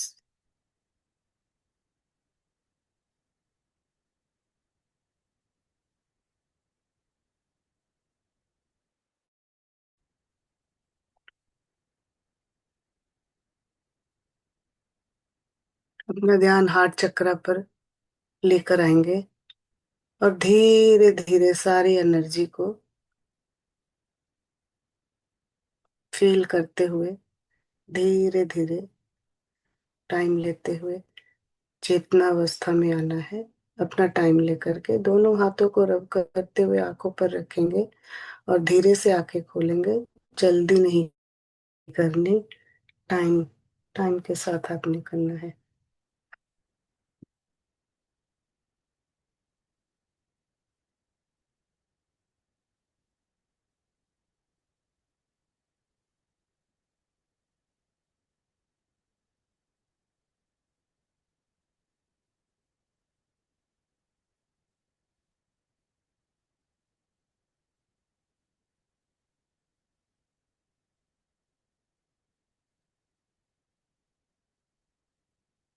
अपना ध्यान हार्ट चक्र पर लेकर आएंगे और धीरे धीरे सारी एनर्जी को फील करते हुए धीरे धीरे टाइम लेते हुए चेतना अवस्था में आना है। अपना टाइम लेकर के दोनों हाथों को रब करते हुए आंखों पर रखेंगे और धीरे से आंखें खोलेंगे। जल्दी नहीं करनी, टाइम टाइम के साथ आपने करना है।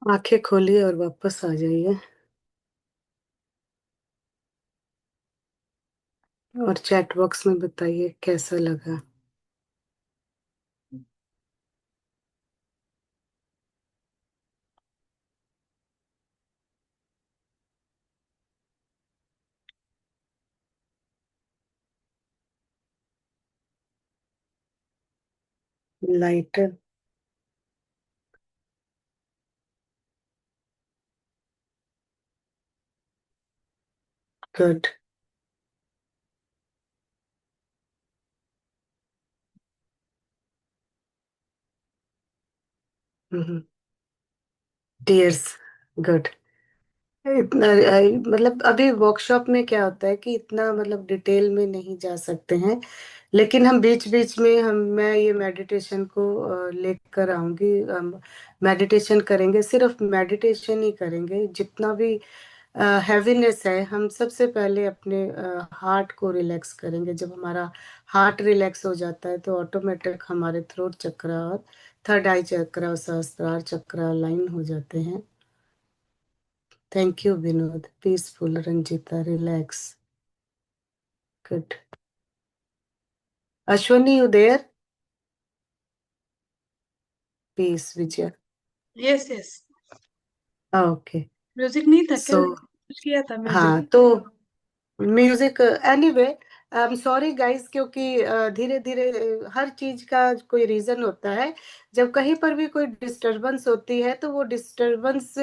आंखें खोलिए और वापस आ जाइए और चैट बॉक्स में बताइए कैसा लगा। Lighter, good. Tears, good. इतना मतलब अभी वर्कशॉप में क्या होता है कि इतना मतलब डिटेल में नहीं जा सकते हैं, लेकिन हम बीच बीच में मैं ये मेडिटेशन को लेकर आऊंगी। मेडिटेशन करेंगे, सिर्फ मेडिटेशन ही करेंगे। जितना भी हैवीनेस है, हम सबसे पहले अपने हार्ट को रिलैक्स करेंगे। जब हमारा हार्ट रिलैक्स हो जाता है तो ऑटोमेटिक हमारे थ्रोट चक्र और थर्ड आई चक्र और सहस्त्रार चक्र लाइन हो जाते हैं। Thank you Vinod. Peaceful Ranjita, relax, good. Ashwani, you there? Peace, Vijay,
yes yes.
Okay.
Music नहीं था क्या?
सो
किया था
हाँ,
म्यूजिक।
तो music anyway, I am sorry guys, क्योंकि धीरे धीरे हर चीज का कोई रीजन होता है। जब कहीं पर भी कोई डिस्टरबेंस होती है तो वो डिस्टरबेंस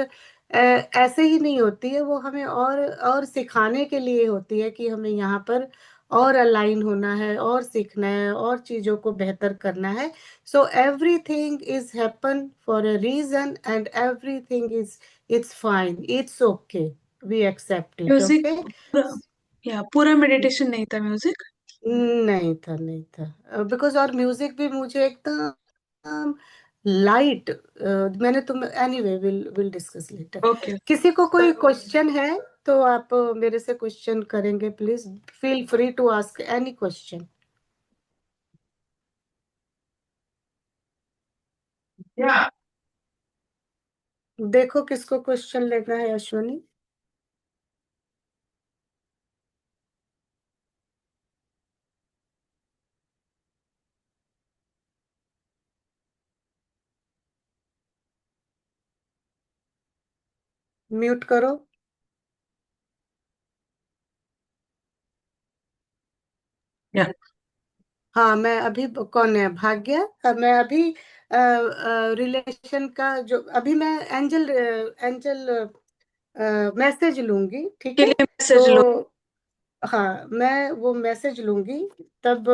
ऐसे ही नहीं होती है, वो हमें और सिखाने के लिए होती है कि हमें यहाँ पर और अलाइन होना है और सीखना है और चीजों को बेहतर करना है। So everything is happen for a reason and everything is, it's fine, it's okay, we accept it,
music
okay.
पूरा, या पूरा मेडिटेशन नहीं था म्यूजिक।
नहीं था, नहीं था, बिकॉज और म्यूजिक भी मुझे एकदम लाइट, मैंने तुम anyway will will discuss later.
Okay.
किसी को कोई क्वेश्चन है तो आप मेरे से क्वेश्चन करेंगे, please feel free to ask any question. देखो किसको क्वेश्चन लेना है, अश्वनी। म्यूट करो।
या
हाँ, मैं अभी, कौन है, भाग्य? मैं अभी रिलेशन का जो अभी मैं एंजल एंजल मैसेज लूंगी, ठीक
के
है?
लिए
तो
मैसेज लो।
हाँ, मैं वो मैसेज लूंगी, तब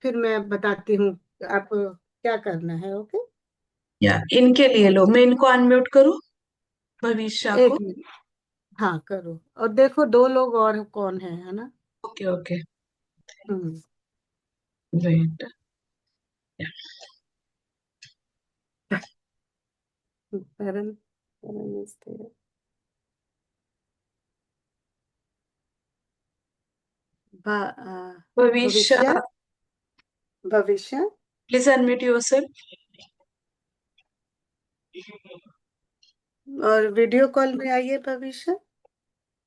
फिर मैं बताती हूँ आप क्या करना है, ओके?
या इनके लिए लो, मैं इनको अनम्यूट करूँ, भविष्य को।
एक मिनट, हाँ करो। और देखो दो लोग और कौन है ना?
Okay okay.
Hmm.
Wait.
Param, Param is there.
Bhavishya,
Bhavishya, Bhavishya.
Please unmute yourself.
और वीडियो कॉल में आइए भविष्य।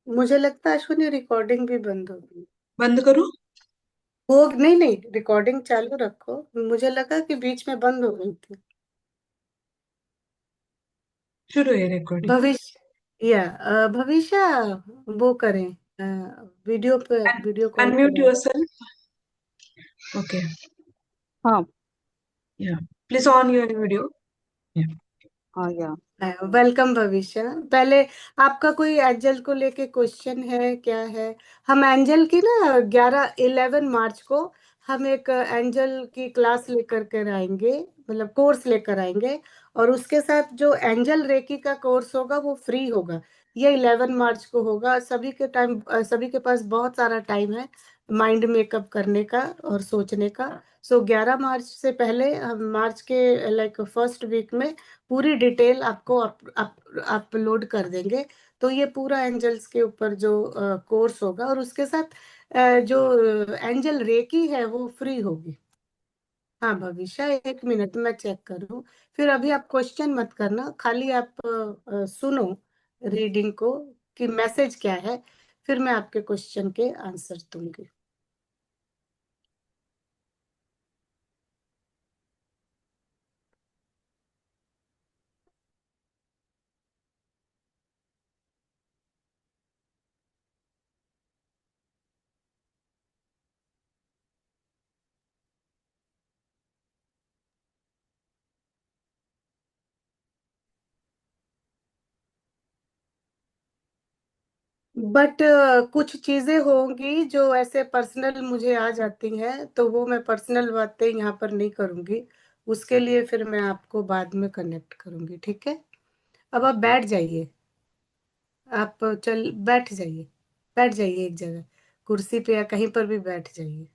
मुझे लगता है अश्विनी रिकॉर्डिंग भी बंद होगी।
बंद करूँ?
वो नहीं नहीं, रिकॉर्डिंग चालू रखो, मुझे लगा कि बीच में बंद हो गई थी।
शुरू है रिकॉर्डिंग।
भविष्य, या भविष्य, वो करें, वीडियो पे, वीडियो कॉल
अनम्यूट
पे।
योरसेल्फ। ओके।
हाँ
या प्लीज ऑन योर वीडियो।
हाँ या
वेलकम भविष्य। पहले आपका कोई एंजल को लेके क्वेश्चन है क्या है? हम एंजल की ना 11 मार्च को हम एक एंजल की क्लास लेकर कर आएंगे, मतलब कोर्स लेकर आएंगे। और उसके साथ जो एंजल रेकी का कोर्स होगा वो फ्री होगा। ये 11 मार्च को होगा। सभी के टाइम, सभी के पास बहुत सारा टाइम है माइंड मेकअप करने का और सोचने का। सो 11 मार्च से पहले हम मार्च के लाइक फर्स्ट वीक में पूरी डिटेल आपको अपलोड कर देंगे। तो ये पूरा एंजल्स के ऊपर जो कोर्स होगा, और उसके साथ जो एंजल रेकी है वो फ्री होगी। हाँ भविष्य, एक मिनट मैं चेक करूँ। फिर अभी आप क्वेश्चन मत करना, खाली आप सुनो रीडिंग को कि मैसेज क्या है, फिर मैं आपके क्वेश्चन के आंसर दूंगी। बट कुछ चीजें होंगी जो ऐसे पर्सनल मुझे आ जाती हैं, तो वो मैं पर्सनल बातें यहाँ पर नहीं करूंगी। उसके लिए फिर मैं आपको बाद में कनेक्ट करूंगी, ठीक है? अब आप बैठ जाइए। आप चल बैठ जाइए। बैठ जाइए एक जगह, कुर्सी पे या कहीं पर भी बैठ जाइए।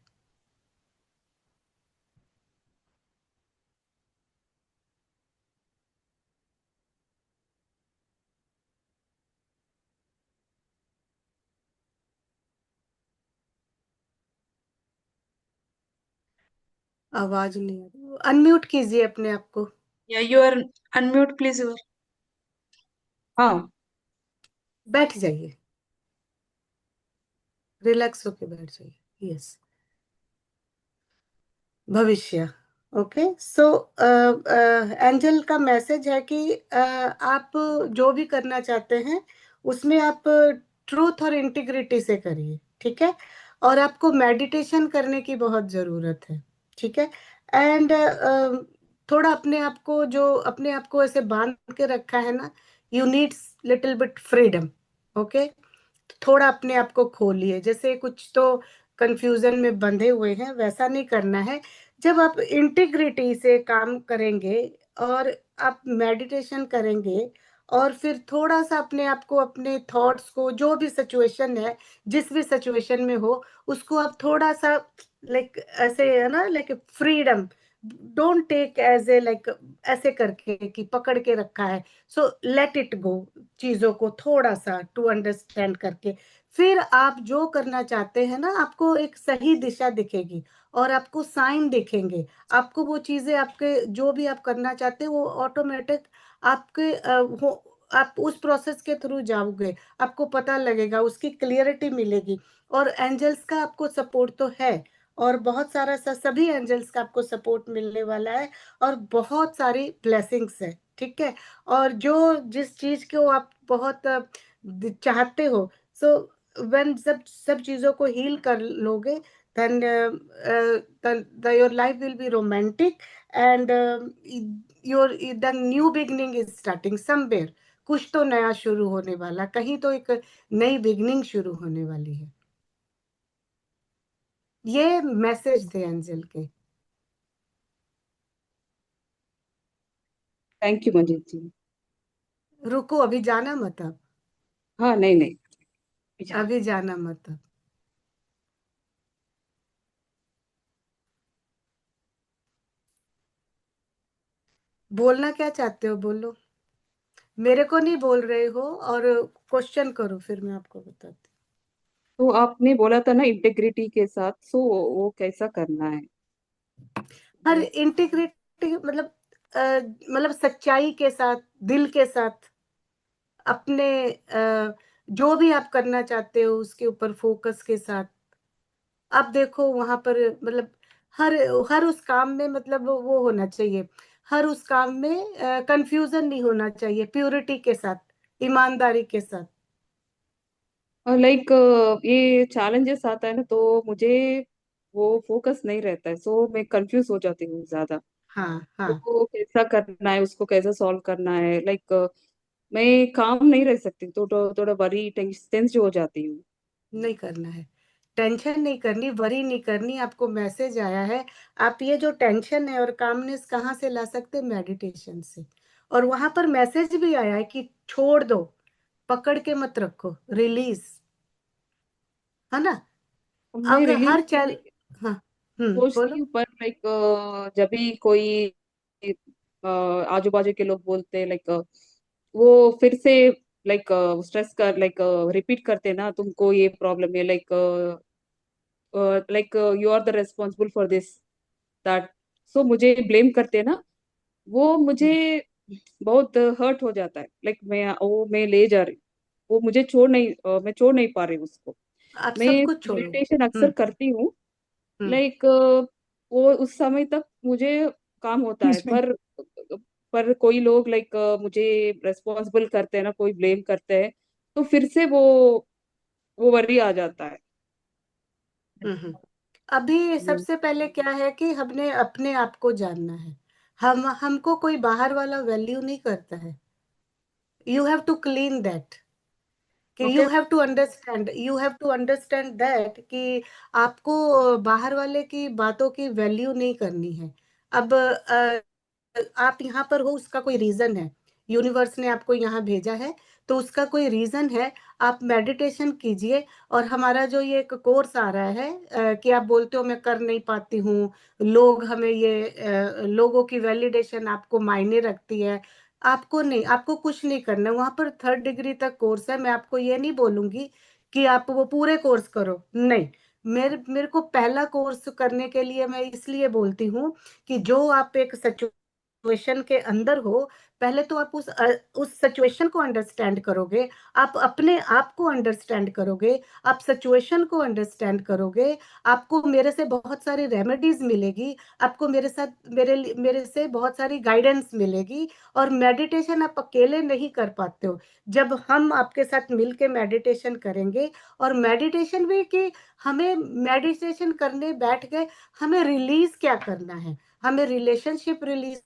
आवाज नहीं आ रही, अनम्यूट कीजिए अपने आप को।
Yeah, you are unmute, please. You are.
हाँ
बैठ जाइए, रिलैक्स होके बैठ जाइए। यस। भविष्य। ओके, सो एंजल का मैसेज है कि आप जो भी करना चाहते हैं उसमें आप ट्रूथ और इंटीग्रिटी से करिए, ठीक है? और आपको मेडिटेशन करने की बहुत ज़रूरत है, ठीक है? एंड थोड़ा अपने आप को ऐसे बांध के रखा है ना, you need little bit freedom. Okay, थोड़ा अपने आप को खोलिए। जैसे कुछ तो कंफ्यूजन में बंधे हुए हैं, वैसा नहीं करना है। जब आप इंटीग्रिटी से काम करेंगे और आप मेडिटेशन करेंगे और फिर थोड़ा सा अपने आप को, अपने थॉट्स को, जो भी सिचुएशन है, जिस भी सिचुएशन में हो, उसको आप थोड़ा सा लाइक ऐसे है ना, like freedom, don't take as a like ऐसे करके कि पकड़ के रखा है। सो लेट इट गो, चीजों को थोड़ा सा टू अंडरस्टैंड करके फिर आप जो करना चाहते हैं ना, आपको एक सही दिशा दिखेगी और आपको साइन दिखेंगे। आपको वो चीजें, आपके जो भी आप करना चाहते हैं वो ऑटोमेटिक आपके आप उस प्रोसेस के थ्रू जाओगे, आपको पता लगेगा, उसकी क्लियरिटी मिलेगी। और एंजल्स का आपको सपोर्ट तो है, और बहुत सारा सभी एंजल्स का आपको सपोर्ट मिलने वाला है, और बहुत सारी ब्लेसिंग्स है, ठीक है? और जो जिस चीज को आप बहुत चाहते हो, सो व्हेन सब चीजों को हील कर लोगे, then your life will be romantic, and your the new beginning is starting somewhere। कुछ तो नया शुरू होने वाला, कहीं तो एक नई बिगनिंग शुरू होने वाली है। ये मैसेज थे एंजल के।
थैंक यू मंजीत जी।
रुको, अभी जाना मत अब।
हाँ नहीं नहीं जा-
अभी जाना मत अब। बोलना क्या चाहते हो, बोलो। मेरे को नहीं बोल रहे हो, और क्वेश्चन करो, फिर मैं आपको बताती
तो आपने बोला था ना इंटेग्रिटी के साथ, सो वो कैसा करना है?
हूँ। हर इंटीग्रिटी मतलब मतलब सच्चाई के साथ, दिल के साथ, अपने जो भी आप करना चाहते हो उसके ऊपर फोकस के साथ। आप देखो वहां पर मतलब हर हर उस काम में, मतलब वो होना चाहिए, हर उस काम में कंफ्यूजन नहीं होना चाहिए, प्योरिटी के साथ, ईमानदारी के साथ।
और लाइक ये चैलेंजेस आता है ना, तो मुझे वो फोकस नहीं रहता है, सो मैं कंफ्यूज हो जाती हूँ ज्यादा।
हाँ हाँ,
तो कैसा करना है, उसको कैसे सॉल्व करना है, लाइक मैं काम नहीं रह सकती, तो थोड़ा वरी टेंस जो हो जाती हूँ।
नहीं करना है, टेंशन नहीं करनी, वरी नहीं करनी। आपको मैसेज आया है, आप ये जो टेंशन है और कामनेस कहाँ से ला सकते हैं? मेडिटेशन से। और वहां पर मैसेज भी आया है कि छोड़ दो, पकड़ के मत रखो, रिलीज, है ना?
मैं
अगर हर
रिलीज
चल, हाँ,
सोचती
बोलो।
हूँ, पर लाइक जब भी कोई आजू बाजू के लोग बोलते हैं, लाइक वो फिर से लाइक स्ट्रेस कर, लाइक रिपीट करते ना, तुमको ये प्रॉब्लम है, like like you are the responsible for this that, so मुझे ब्लेम करते ना, वो मुझे बहुत हर्ट हो जाता है। लाइक मैं ले जा रही, वो मुझे मैं छोड़ नहीं पा रही उसको।
आप
मैं
सब कुछ छोड़ो।
मेडिटेशन अक्सर करती हूँ,
हम्म
लाइक वो उस समय तक मुझे काम होता है, पर कोई लोग लाइक मुझे रेस्पॉन्सिबल करते हैं ना, कोई ब्लेम करते हैं, तो फिर से वो वरी आ जाता है।
हम्म। अभी
हम्म।
सबसे पहले क्या है कि हमने अपने आप को जानना है। हमको कोई बाहर वाला वैल्यू नहीं करता है। You have to clean that, कि
okay.
You have to understand that कि आपको बाहर वाले की बातों की वैल्यू नहीं करनी है। अब आप यहाँ पर हो, उसका कोई रीजन है, यूनिवर्स ने आपको यहाँ भेजा है तो उसका कोई रीजन है। आप मेडिटेशन कीजिए। और हमारा जो ये एक कोर्स आ रहा है कि आप बोलते हो मैं कर नहीं पाती हूँ, लोग हमें ये लोगों की वैलिडेशन आपको मायने रखती है। आपको नहीं, आपको कुछ नहीं करना है। वहां पर 3rd डिग्री तक कोर्स है। मैं आपको ये नहीं बोलूंगी कि आप वो पूरे कोर्स करो, नहीं। मेरे मेरे को पहला कोर्स करने के लिए मैं इसलिए बोलती हूँ कि जो आप एक सिचुएशन के अंदर हो, पहले तो आप उस सिचुएशन को अंडरस्टैंड करोगे, आप अपने आप को अंडरस्टैंड करोगे, आप सिचुएशन को अंडरस्टैंड करोगे। आपको मेरे से बहुत सारी रेमेडीज मिलेगी, आपको मेरे से बहुत सारी गाइडेंस मिलेगी। और मेडिटेशन आप अकेले नहीं कर पाते हो। जब हम आपके साथ मिल के मेडिटेशन करेंगे, और मेडिटेशन में कि हमें मेडिटेशन करने बैठ गए, हमें रिलीज क्या करना है, हमें रिलेशनशिप रिलीज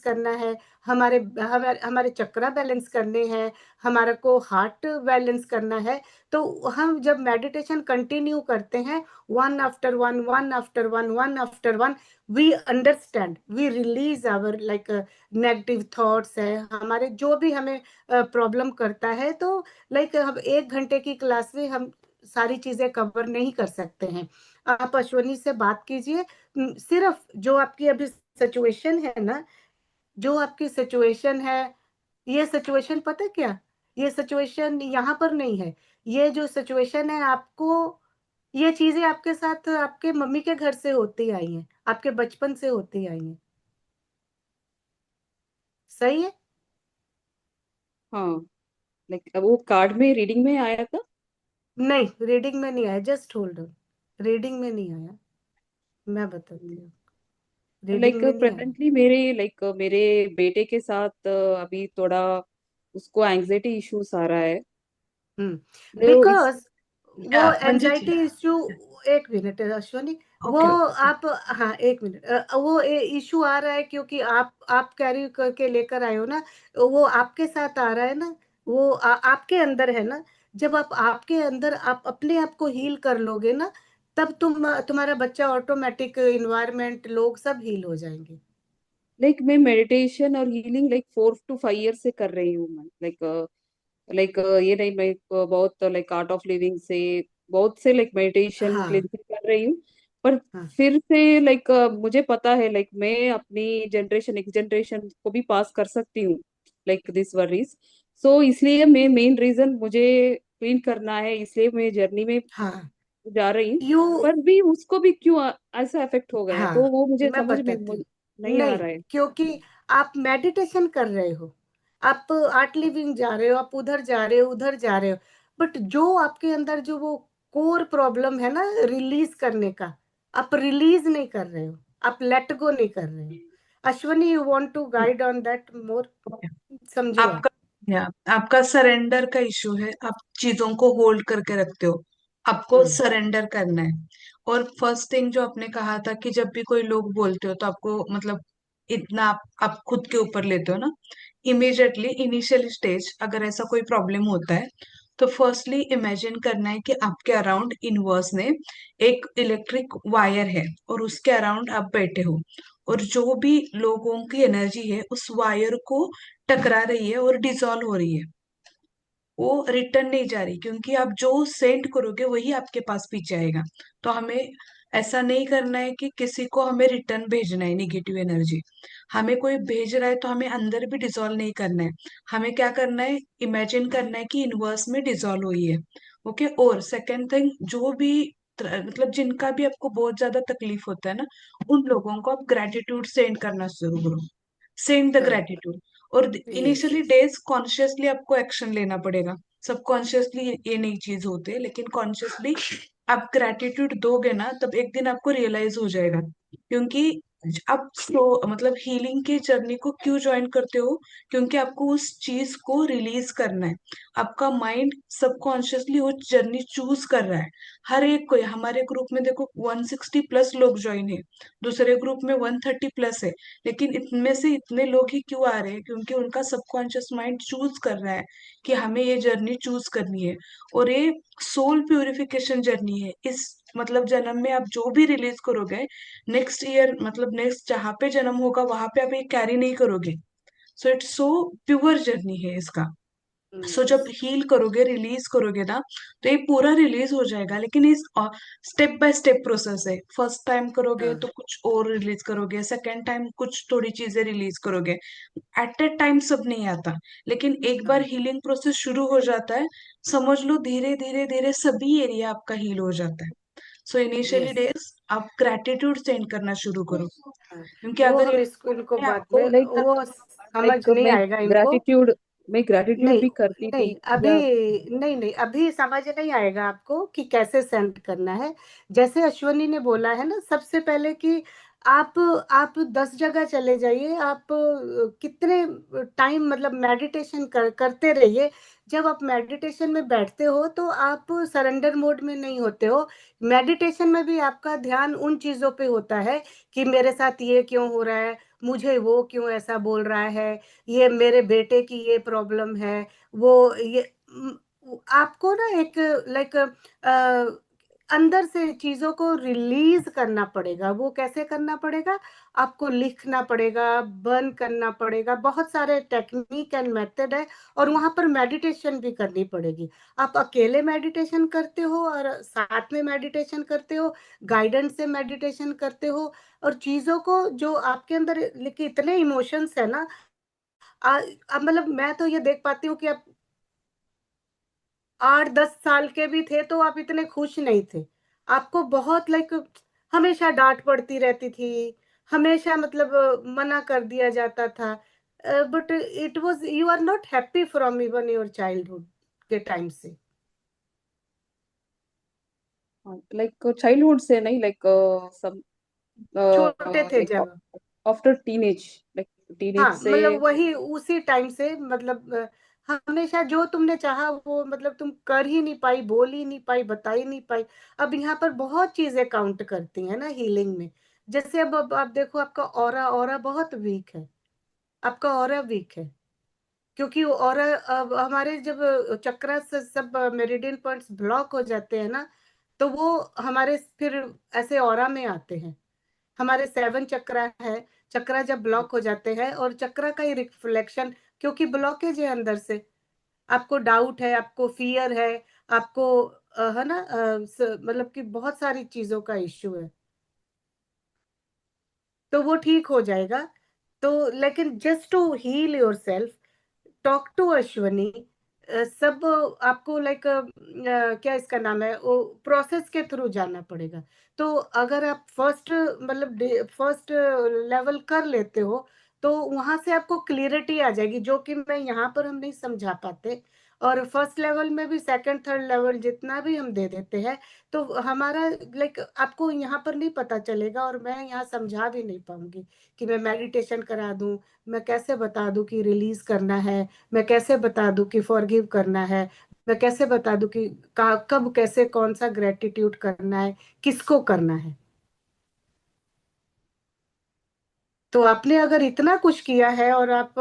करना है, हमारे हमारे हमारे चक्रा बैलेंस करने हैं, हमारे को हार्ट बैलेंस करना है। तो हम जब मेडिटेशन कंटिन्यू करते हैं, one after one, one after one, one after one, we understand, we release our like negative thoughts है, हमारे जो भी हमें प्रॉब्लम करता है। तो लाइक हम 1 घंटे की क्लास में हम सारी चीजें कवर नहीं कर सकते हैं। आप अश्वनी से बात कीजिए। सिर्फ जो आपकी अभी सिचुएशन है ना, जो आपकी सिचुएशन है, ये सिचुएशन पता है क्या, ये सिचुएशन यहाँ पर नहीं है। ये जो सिचुएशन है आपको, ये चीजें आपके साथ आपके मम्मी के घर से होती आई हैं, आपके बचपन से होती आई हैं। सही है।
हाँ, लाइक वो कार्ड में रीडिंग में आया था।
नहीं, रीडिंग में नहीं आया, जस्ट होल्ड ऑन। रीडिंग में नहीं आया, मैं बताती हूँ, रीडिंग
लाइक
में नहीं आया।
प्रेजेंटली मेरे बेटे के साथ अभी थोड़ा उसको एंजाइटी इश्यूज आ रहा है। तो इस
बिकॉज वो
Manju ji.
Anxiety issue, 1 minute Ashwani, वो
ओके ओके।
आप, हाँ 1 मिनट, वो इशू आ रहा है क्योंकि आप कैरी करके लेकर आए हो ना, वो आपके साथ आ रहा है ना, वो आपके अंदर है ना। जब आप आपके अंदर आप अपने आप को हील कर लोगे ना, तब तुम्हारा बच्चा ऑटोमेटिक, इन्वायरमेंट, लोग सब हील हो जाएंगे।
लाइक मैं मेडिटेशन और हीलिंग लाइक 4 to 5 years से कर रही हूँ मैं। लाइक ये नहीं, मैं बहुत लाइक आर्ट ऑफ लिविंग से बहुत से लाइक मेडिटेशन
हाँ
क्लिनिक कर रही हूँ। पर
हाँ
फिर से लाइक मुझे पता है लाइक मैं अपनी जनरेशन नेक्स्ट जनरेशन को भी पास कर सकती हूँ लाइक दिस वरीज। सो इसलिए मैं मेन रीजन मुझे क्लीन करना है, इसलिए मैं जर्नी में
हाँ।
जा रही हूँ।
यू,
पर भी उसको भी क्यों ऐसा इफेक्ट हो गया, तो
हाँ
वो मुझे
मैं
समझ में
बताती हूँ।
नहीं आ
नहीं,
रहा है।
क्योंकि आप मेडिटेशन कर रहे हो, आप आर्ट लिविंग जा रहे हो, आप उधर जा रहे हो, उधर जा रहे हो, बट जो आपके अंदर जो वो कोर प्रॉब्लम है ना रिलीज करने का, आप रिलीज नहीं कर रहे हो, आप लेट गो नहीं कर रहे हो। Ashwani, you want to guide on that more,
okay.
समझो आप।
आपका आपका सरेंडर का इशू है, आप चीजों को होल्ड करके रखते हो, आपको
हम्म,
सरेंडर करना है। और फर्स्ट थिंग जो आपने कहा था कि जब भी कोई लोग बोलते हो तो आपको मतलब इतना आप खुद के ऊपर लेते हो ना, इमीडिएटली इनिशियल स्टेज अगर ऐसा कोई प्रॉब्लम होता है तो फर्स्टली इमेजिन करना है कि आपके अराउंड यूनिवर्स ने एक इलेक्ट्रिक वायर है और उसके अराउंड आप बैठे हो, और जो भी लोगों की एनर्जी है उस वायर को टकरा रही है और डिसॉल्व हो रही है, वो रिटर्न नहीं जा रही, क्योंकि आप जो सेंड करोगे वही आपके पास पीछे आएगा। तो हमें ऐसा नहीं करना है कि किसी को हमें रिटर्न भेजना है निगेटिव एनर्जी। हमें कोई भेज रहा है तो हमें अंदर भी डिसॉल्व नहीं करना है। हमें क्या करना है, इमेजिन करना है कि यूनिवर्स में डिसॉल्व हुई है। ओके। और सेकेंड थिंग, जो भी मतलब जिनका भी आपको बहुत ज्यादा तकलीफ होता है ना, उन लोगों को आप ग्रेटिट्यूड सेंड करना शुरू करो। Send the
correct.
ग्रेटिट्यूड। और
यस।
इनिशियली डेज कॉन्शियसली आपको एक्शन लेना पड़ेगा। सबकॉन्शियसली ये नई चीज होती है, लेकिन कॉन्शियसली आप ग्रेटिट्यूड दोगे ना, तब एक दिन आपको रियलाइज हो जाएगा। क्योंकि आप स्लो मतलब हीलिंग की जर्नी को क्यों ज्वाइन करते हो? क्योंकि आपको उस चीज को रिलीज करना है। आपका माइंड सबकॉन्शियसली वो जर्नी चूज कर रहा है। हर एक को, हमारे ग्रुप में देखो 160 प्लस लोग ज्वाइन है, दूसरे ग्रुप में 130 प्लस है, लेकिन इनमें से इतने लोग ही क्यों आ रहे हैं? क्योंकि उनका सबकॉन्शियस माइंड चूज कर रहा है कि हमें ये जर्नी चूज करनी है। और ये सोल प्यूरिफिकेशन जर्नी है। इस मतलब जन्म में आप जो भी रिलीज करोगे, नेक्स्ट ईयर मतलब नेक्स्ट जहाँ पे जन्म होगा वहां पे आप ये कैरी नहीं करोगे। So it's so pure journey है इसका। सो जब
यस
हील करोगे, रिलीज करोगे ना, तो ये पूरा रिलीज हो जाएगा। लेकिन इस स्टेप बाय स्टेप प्रोसेस है। फर्स्ट टाइम करोगे
हाँ
तो कुछ और रिलीज करोगे, सेकेंड टाइम कुछ थोड़ी चीजें रिलीज करोगे। एट ए टाइम सब नहीं आता, लेकिन एक बार
हाँ
हीलिंग प्रोसेस शुरू हो जाता है, समझ लो धीरे धीरे धीरे सभी एरिया आपका हील हो जाता है। सो इनिशियली
यस
डेज आप ग्रेटिट्यूड सेंड करना शुरू करो,
हाँ
क्योंकि
वो
अगर
हम इसको इनको
ये
बाद में
आपको
लाइक
वो समझ
लाइक
नहीं आएगा इनको।
मैं ग्रेटिट्यूड
नहीं
भी करती थी
नहीं अभी
या
नहीं नहीं अभी समझ नहीं आएगा आपको कि कैसे सेंड करना है। जैसे अश्वनी ने बोला है ना सबसे पहले कि आप आप 10 जगह चले जाइए, आप कितने टाइम मतलब मेडिटेशन करते रहिए। जब आप मेडिटेशन में बैठते हो तो आप सरेंडर मोड में नहीं होते हो। मेडिटेशन में भी आपका ध्यान उन चीजों पे होता है कि मेरे साथ ये क्यों हो रहा है, मुझे वो क्यों ऐसा बोल रहा है, ये मेरे बेटे की ये प्रॉब्लम है, वो ये आपको ना एक लाइक अंदर से चीजों को रिलीज करना पड़ेगा। वो कैसे करना पड़ेगा? आपको लिखना पड़ेगा, बर्न करना पड़ेगा, बहुत सारे टेक्निक एंड मेथड है। और वहां पर मेडिटेशन भी करनी पड़ेगी। आप अकेले मेडिटेशन करते हो और साथ में मेडिटेशन करते हो, गाइडेंस से मेडिटेशन करते हो। और चीजों को जो आपके अंदर लेकिन इतने इमोशंस है ना, अब मतलब मैं तो ये देख पाती हूँ कि आप 8-10 साल के भी थे तो आप इतने खुश नहीं थे। आपको बहुत लाइक हमेशा डांट पड़ती रहती थी, हमेशा मतलब मना कर दिया जाता था। But it was you are not happy from even your childhood के टाइम से।
लाइक चाइल्डहुड से नहीं, लाइक सम
छोटे थे
लाइक
जब।
आफ्टर टीनेज, लाइक टीनेज
हाँ
से।
मतलब वही उसी टाइम से मतलब हमेशा जो तुमने चाहा वो मतलब तुम कर ही नहीं पाई, बोल ही नहीं पाई, बता ही नहीं पाई। अब यहाँ पर बहुत चीजें काउंट करती हैं ना हीलिंग में। जैसे अब आप देखो आपका ऑरा ऑरा बहुत वीक है। आपका ऑरा वीक है क्योंकि ऑरा अब हमारे जब चक्रा से सब मेरिडियन पॉइंट्स ब्लॉक हो जाते हैं ना, तो वो हमारे फिर ऐसे ऑरा में आते हैं। हमारे 7 चक्रा है, चक्रा जब ब्लॉक हो जाते हैं और चक्रा का ही रिफ्लेक्शन, क्योंकि ब्लॉकेज है अंदर से। आपको डाउट है, आपको फियर है, आपको है ना मतलब कि बहुत सारी चीजों का इश्यू है। तो वो ठीक हो जाएगा। तो लेकिन just to heal your self, talk to Ashwani. सब आपको लाइक क्या इसका नाम है वो प्रोसेस के थ्रू जाना पड़ेगा। तो अगर आप फर्स्ट मतलब फर्स्ट लेवल कर लेते हो तो वहां से आपको क्लियरिटी आ जाएगी, जो कि मैं यहाँ पर हम नहीं समझा पाते। और फर्स्ट लेवल में भी सेकंड थर्ड लेवल जितना भी हम दे देते हैं तो हमारा लाइक आपको यहाँ पर नहीं पता चलेगा, और मैं यहाँ समझा भी नहीं पाऊंगी कि मैं मेडिटेशन करा दूं, मैं कैसे बता दूं कि रिलीज करना है, मैं कैसे बता दूं कि फॉरगिव करना है, मैं कैसे बता दूं कि कब कैसे कौन सा ग्रेटिट्यूड करना है, किसको करना है। तो आपने अगर इतना कुछ किया है और आप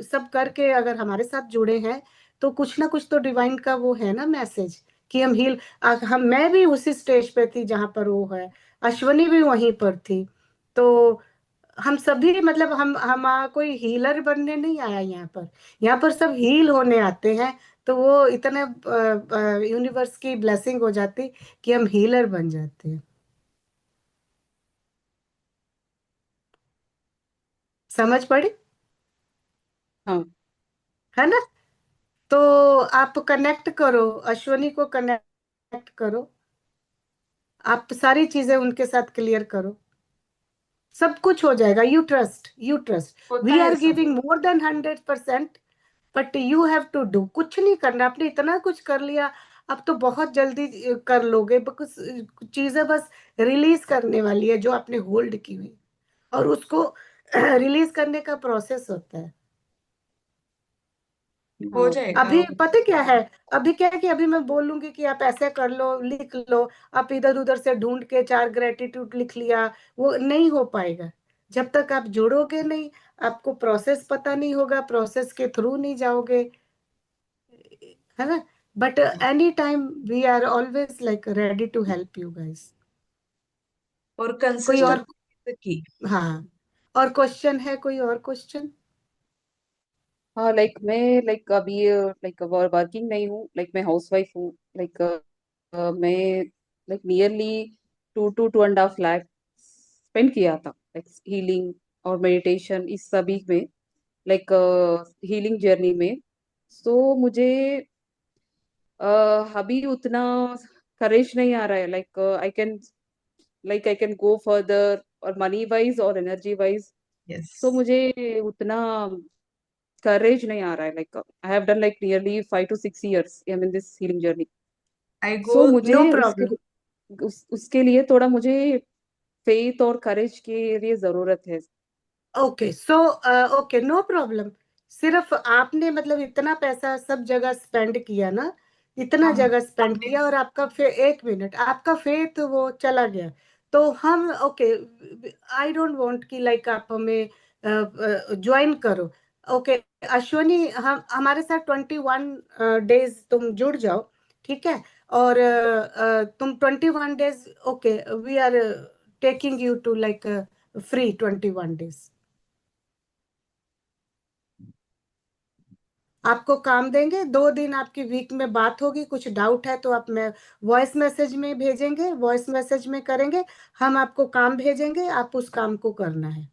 सब करके अगर हमारे साथ जुड़े हैं तो कुछ ना कुछ तो डिवाइन का वो है ना मैसेज कि हम हील। हम मैं भी उसी स्टेज पे थी जहां पर वो है, अश्वनी भी वहीं पर थी। तो हम सभी मतलब हम कोई हीलर बनने नहीं आया यहाँ पर। यहाँ पर सब हील होने आते हैं। तो वो इतने यूनिवर्स की ब्लेसिंग हो जाती कि हम हीलर बन जाते हैं। समझ पड़ी?
हाँ
है ना? तो आप कनेक्ट करो, अश्वनी को कनेक्ट करो, आप सारी चीजें उनके साथ क्लियर करो, सब कुछ हो जाएगा। You trust, you trust.
होता
वी
है
आर
सब।
Giving more than 100%। But you have to do, कुछ नहीं करना। आपने इतना कुछ कर लिया, अब तो बहुत जल्दी कर लोगे, बिकॉज चीजें बस रिलीज करने वाली है जो आपने होल्ड की हुई। और उसको रिलीज करने का प्रोसेस होता है।
हो
हाँ
जाएगा।
अभी पता क्या है, अभी क्या है कि अभी मैं बोलूंगी कि आप ऐसे कर लो, लिख लो, आप इधर उधर से ढूंढ के 4 ग्रेटिट्यूड लिख लिया, वो नहीं हो पाएगा जब तक आप जुड़ोगे नहीं, आपको प्रोसेस पता नहीं होगा, प्रोसेस के थ्रू नहीं जाओगे, है ना। But any time we are always like ready to help you guys.
और
कोई और?
कंसिस्टेंट की।
हाँ, और क्वेश्चन है, कोई और क्वेश्चन?
हाँ, मैं अभी वर्किंग नहीं हूँ, मैं हाउस वाइफ हूँ। मैं नियरली 2 to 2.5 लाख स्पेंड किया था हीलिंग और मेडिटेशन इस सभी में, हीलिंग जर्नी में। सो मुझे अभी उतना करेज नहीं आ रहा है, आई कैन गो फर्दर, और मनी वाइज और एनर्जी वाइज।
यस।
सो मुझे उतना courage नहीं आ रहा है। I have done nearly 5 to 6 years I am in this healing journey.
I go.
So मुझे
नो
उसके
प्रॉब्लम।
उसके लिए थोड़ा मुझे फेथ और करेज के लिए जरूरत है।
Okay, so okay, no problem. सिर्फ आपने मतलब इतना पैसा सब जगह स्पेंड किया ना, इतना
हम
जगह स्पेंड
हमने
किया, और आपका 1 मिनट आपका फेथ वो चला गया, तो हम ओके, आई डोंट वांट कि लाइक आप हमें ज्वाइन करो। ओके अश्वनी, हम हमारे साथ 21 डेज तुम जुड़ जाओ, ठीक है। और तुम 21 days, okay, we are taking you to like free 21 days, आपको काम देंगे। 2 दिन आपकी वीक में बात होगी, कुछ डाउट है तो आप मैं वॉइस मैसेज में भेजेंगे, वॉइस मैसेज में करेंगे, हम आपको काम भेजेंगे, आप उस काम को करना है।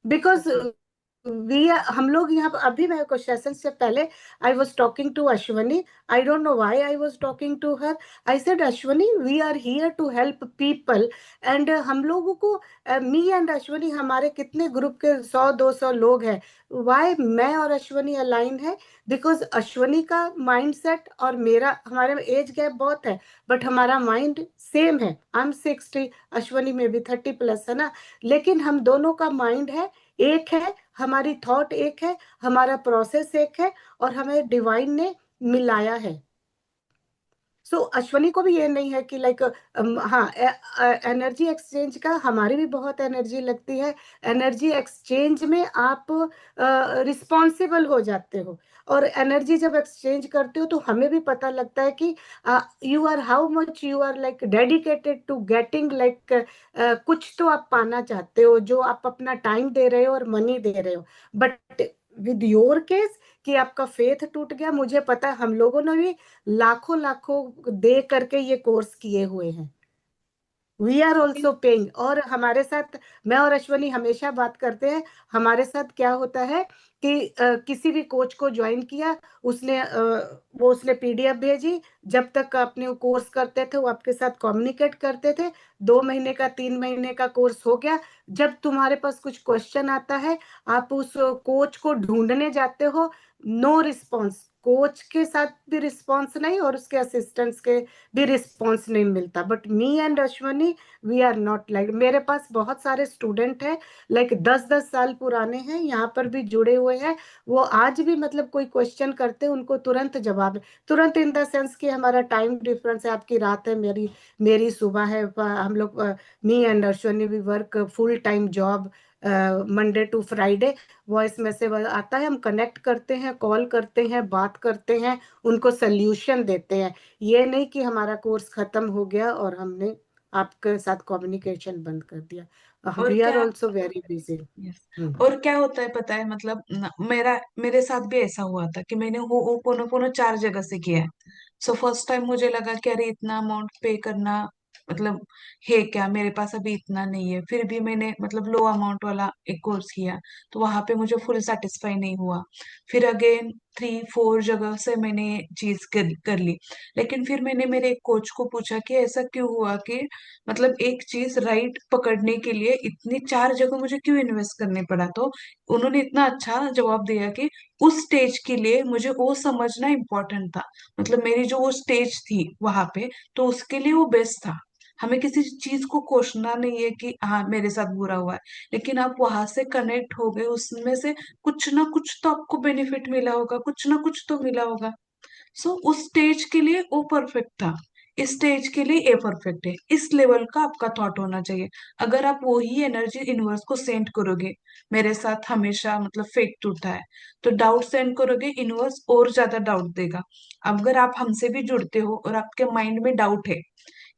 बिकॉज वी हम लोग यहाँ अभी मेरे को सेशन से पहले I was talking to Ashwani, I don't know why I was talking to her, I said Ashwani we are here to help people, and हम लोगों को मी एंड अश्वनी, हमारे कितने ग्रुप के 100-200 लोग हैं, वाई मैं और अश्वनी अलाइन है, बिकॉज अश्वनी का माइंड सेट और मेरा, हमारे में एज गैप बहुत है, बट हमारा माइंड सेम है। आई एम 60, अश्वनी में भी 30+ है ना, लेकिन हम दोनों का माइंड है, एक है, हमारी थॉट एक है, हमारा प्रोसेस एक है, और हमें डिवाइन ने मिलाया है। सो अश्वनी को भी ये नहीं है कि लाइक, हाँ, एनर्जी एक्सचेंज का हमारी भी बहुत एनर्जी लगती है, एनर्जी एक्सचेंज में आप रिस्पॉन्सिबल हो जाते हो, और एनर्जी जब एक्सचेंज करते हो तो हमें भी पता लगता है कि you are how much you are like dedicated to getting like, कुछ तो आप पाना चाहते हो, जो आप अपना टाइम दे रहे हो और मनी दे रहे हो। बट विद योर केस कि आपका फेथ टूट गया, मुझे पता है हम लोगों ने भी लाखों लाखों दे करके ये कोर्स किए हुए हैं, वी आर ऑल्सो पेइंग। और हमारे साथ मैं और अश्वनी हमेशा बात करते हैं, हमारे साथ क्या होता है कि किसी भी कोच को ज्वाइन किया, उसने वो उसने पीडीएफ भेजी, जब तक अपने वो कोर्स करते थे वो आपके साथ कम्युनिकेट करते थे, 2 महीने का 3 महीने का कोर्स हो गया, जब तुम्हारे पास कुछ क्वेश्चन आता है आप उस कोच को ढूंढने जाते हो, नो रिस्पॉन्स, कोच के साथ भी रिस्पॉन्स नहीं और उसके असिस्टेंट्स के भी रिस्पॉन्स नहीं मिलता। But me and Ashwani we are not like, मेरे पास बहुत सारे स्टूडेंट हैं, लाइक 10-10 साल पुराने हैं, यहाँ पर भी जुड़े हुए हैं, वो आज भी मतलब कोई क्वेश्चन करते हैं उनको तुरंत जवाब, तुरंत इन द सेंस कि हमारा टाइम डिफरेंस है, आपकी रात है, मेरी मेरी सुबह है, हम लोग me and Ashwani we work full time job, Monday to Friday, voice message आता है, हम कनेक्ट करते हैं, कॉल करते हैं, बात करते हैं, उनको सोल्यूशन देते हैं। ये नहीं कि हमारा कोर्स खत्म हो गया और हमने आपके साथ कम्युनिकेशन बंद कर दिया,
और
वी आर
क्या।
Also very busy.
यस। और क्या होता है पता है, मतलब मेरे साथ भी ऐसा हुआ था कि मैंने वो पोनो पोनो 4 जगह से किया है। सो फर्स्ट टाइम मुझे लगा कि अरे इतना अमाउंट पे करना मतलब है क्या, मेरे पास अभी इतना नहीं है। फिर भी मैंने मतलब लो अमाउंट वाला एक कोर्स किया, तो वहां पे मुझे फुल सेटिस्फाई नहीं हुआ। फिर अगेन 3-4 जगह से मैंने चीज कर ली। लेकिन फिर मैंने मेरे एक कोच को पूछा कि ऐसा क्यों हुआ कि मतलब एक चीज राइट पकड़ने के लिए इतनी 4 जगह मुझे क्यों इन्वेस्ट करने पड़ा। तो उन्होंने इतना अच्छा जवाब दिया कि उस स्टेज के लिए मुझे वो समझना इम्पोर्टेंट था, मतलब मेरी जो वो स्टेज थी वहां पे, तो उसके लिए वो बेस्ट था। हमें किसी चीज को कोसना नहीं है कि हाँ मेरे साथ बुरा हुआ है, लेकिन आप वहां से कनेक्ट हो गए, उसमें से कुछ ना कुछ तो आपको बेनिफिट मिला होगा, कुछ ना कुछ तो मिला होगा। सो उस स्टेज के लिए ओ परफेक्ट था, इस स्टेज के लिए ए परफेक्ट है, इस लेवल का आपका थॉट होना चाहिए। अगर आप वही एनर्जी यूनिवर्स को सेंड करोगे, मेरे साथ हमेशा मतलब फेक टूटा है, तो डाउट सेंड करोगे, यूनिवर्स और ज्यादा डाउट देगा। अगर आप हमसे भी जुड़ते हो और आपके माइंड में डाउट है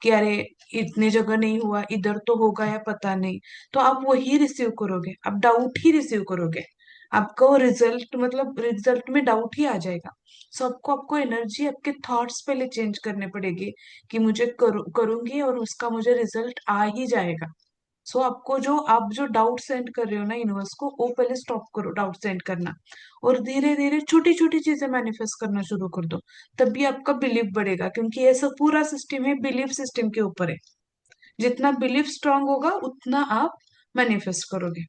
कि अरे इतनी जगह नहीं हुआ, इधर तो होगा या पता नहीं, तो आप वही रिसीव करोगे, आप डाउट ही रिसीव करोगे। आपका वो रिजल्ट मतलब रिजल्ट में डाउट ही आ जाएगा। सो आपको एनर्जी आपके थॉट्स पहले चेंज करने पड़ेगी कि मुझे करूंगी और उसका मुझे रिजल्ट आ ही जाएगा। सो आपको जो आप जो डाउट सेंड कर रहे हो ना यूनिवर्स को, वो पहले स्टॉप करो डाउट सेंड करना, और धीरे धीरे छोटी छोटी चीजें मैनिफेस्ट करना शुरू कर दो। तभी आपका बिलीव बढ़ेगा, क्योंकि ये सब पूरा सिस्टम है बिलीफ सिस्टम के ऊपर है। जितना बिलीफ स्ट्रांग होगा उतना आप मैनिफेस्ट करोगे।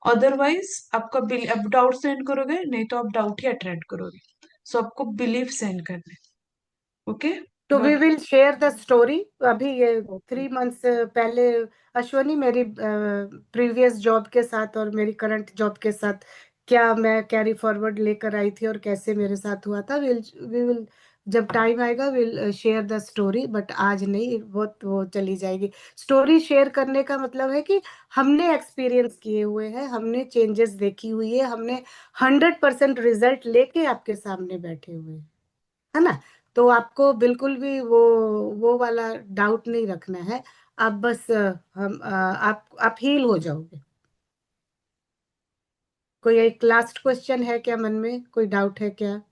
अदरवाइज आपका आप डाउट सेंड करोगे, नहीं तो आप डाउट ही अट्रैक्ट करोगे। सो आपको बिलीफ सेंड करना है। ओके।
तो वी
बहुत
विल शेयर द स्टोरी। अभी ये
ओके
3 मंथ्स पहले अश्वनी मेरी प्रीवियस जॉब के साथ और मेरी करंट जॉब के साथ क्या मैं कैरी फॉरवर्ड लेकर आई थी और कैसे मेरे साथ हुआ था, वी विल जब टाइम आएगा will share the story, but आज नहीं, वो चली जाएगी। स्टोरी शेयर करने का मतलब है कि हमने एक्सपीरियंस किए हुए हैं, हमने चेंजेस देखी हुई है, हमने 100% रिजल्ट लेके आपके सामने बैठे हुए हैं, है ना। तो आपको बिल्कुल भी वो वाला डाउट नहीं रखना है। आप बस आप हील हो जाओगे। कोई एक लास्ट क्वेश्चन है क्या मन में, कोई डाउट है क्या?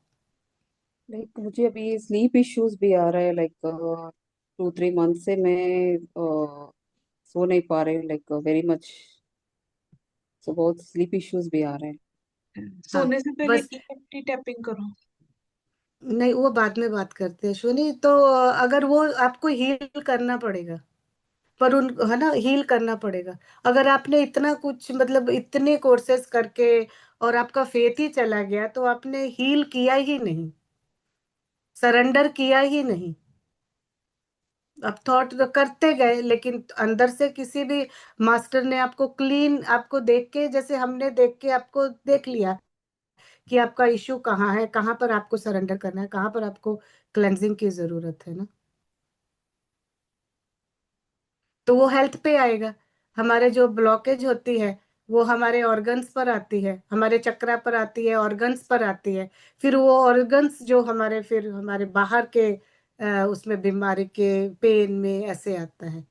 लाइक मुझे अभी स्लीप इश्यूज भी आ रहे हैं, लाइक 2-3 मंथ से मैं सो नहीं पा रही, लाइक वेरी मच। सो बहुत स्लीप इश्यूज भी आ रहे हैं।
हाँ,
सोने से पहले
बस
ईएफटी टैपिंग करो।
नहीं, वो बाद में बात करते हैं शोनी। तो अगर वो आपको हील करना पड़ेगा, पर उन है ना, हील करना पड़ेगा। अगर आपने इतना कुछ मतलब इतने कोर्सेस करके और आपका फेथ ही चला गया, तो आपने हील किया ही नहीं, सरेंडर किया ही नहीं। अब थॉट तो करते गए, लेकिन अंदर से किसी भी मास्टर ने आपको क्लीन, आपको देख के, जैसे हमने देख के आपको देख लिया कि आपका इश्यू कहाँ है, कहाँ पर आपको सरेंडर करना है, कहाँ पर आपको क्लेंजिंग की जरूरत है ना। तो वो हेल्थ पे आएगा। हमारे जो ब्लॉकेज होती है वो हमारे ऑर्गन्स पर आती है, हमारे चक्रा पर आती है, ऑर्गन्स पर आती है। फिर वो ऑर्गन्स जो हमारे फिर हमारे बाहर के उसमें बीमारी के पेन में ऐसे आता है।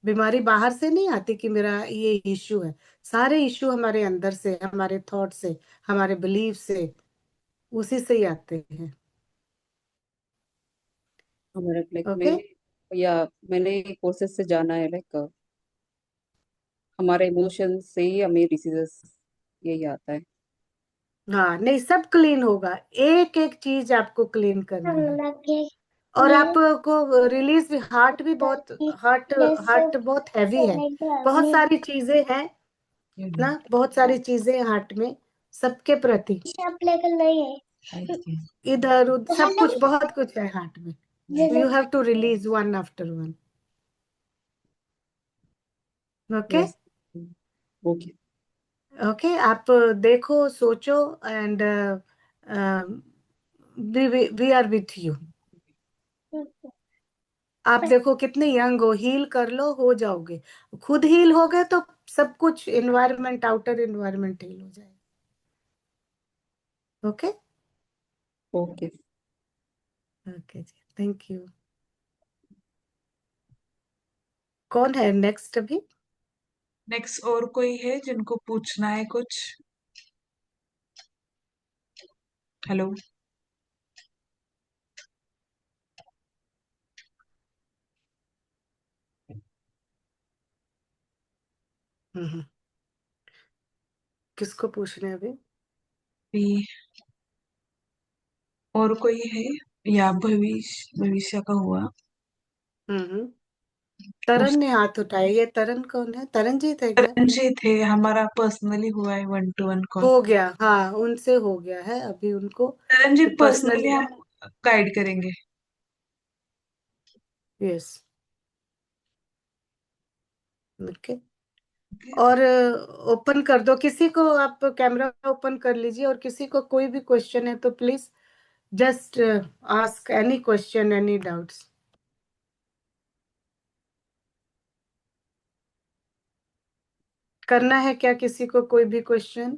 बीमारी बाहर से नहीं आती कि मेरा ये इश्यू है, सारे इश्यू हमारे अंदर से, हमारे थॉट से, हमारे बिलीफ से, उसी से ही आते हैं।
हमारे लाइक मैं
ओके।
या मैंने कोर्सेज से जाना है, लाइक हमारे इमोशन से ही हमें डिसीजेस यही आता है।
हाँ, नहीं, सब क्लीन होगा, एक एक चीज आपको क्लीन करनी है। और आपको रिलीज भी, हार्ट बहुत हैवी है, बहुत सारी चीजें हैं ना, बहुत सारी चीजें हैं हार्ट में, सबके प्रति, इधर उधर सब कुछ, बहुत कुछ है हार्ट में। You have to release one after one. Okay.
Yes. Okay.
Okay, आप देखो, सोचो, and we are with you. आप देखो कितने यंग हो, हील कर लो, हो जाओगे। खुद हील हो गए तो सब कुछ, एनवायरनमेंट, आउटर एनवायरनमेंट हील हो जाएगा। Okay.
Okay.
Okay ji, thank you. कौन है नेक्स्ट अभी?
नेक्स्ट और कोई है जिनको पूछना है कुछ? हेलो।
हम्म, किसको पूछना है अभी?
भी और कोई है, या भविष्य भविष्य का हुआ?
हम्म। तरन ने हाथ उठाया, ये तरन कौन है? तरनजीत है क्या?
रंजीत है, हमारा पर्सनली हुआ है 1-to-1 कॉल।
हो गया, हाँ, उनसे हो गया है अभी उनको।
Ranjeet personally
personally.
हम गाइड करेंगे।
यस। ओके। और ओपन कर दो, किसी को आप कैमरा ओपन कर लीजिए, और किसी को कोई भी क्वेश्चन है तो please just ask any question, any doubts. करना है क्या किसी को कोई भी क्वेश्चन?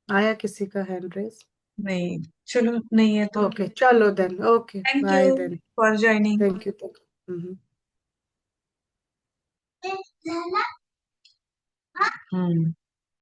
आया किसी का हैंड रेस?
नहीं, चलो नहीं है तो
ओके, चलो then, okay,
thank
by
you
then.
For joining.
Thank you.
Hmm.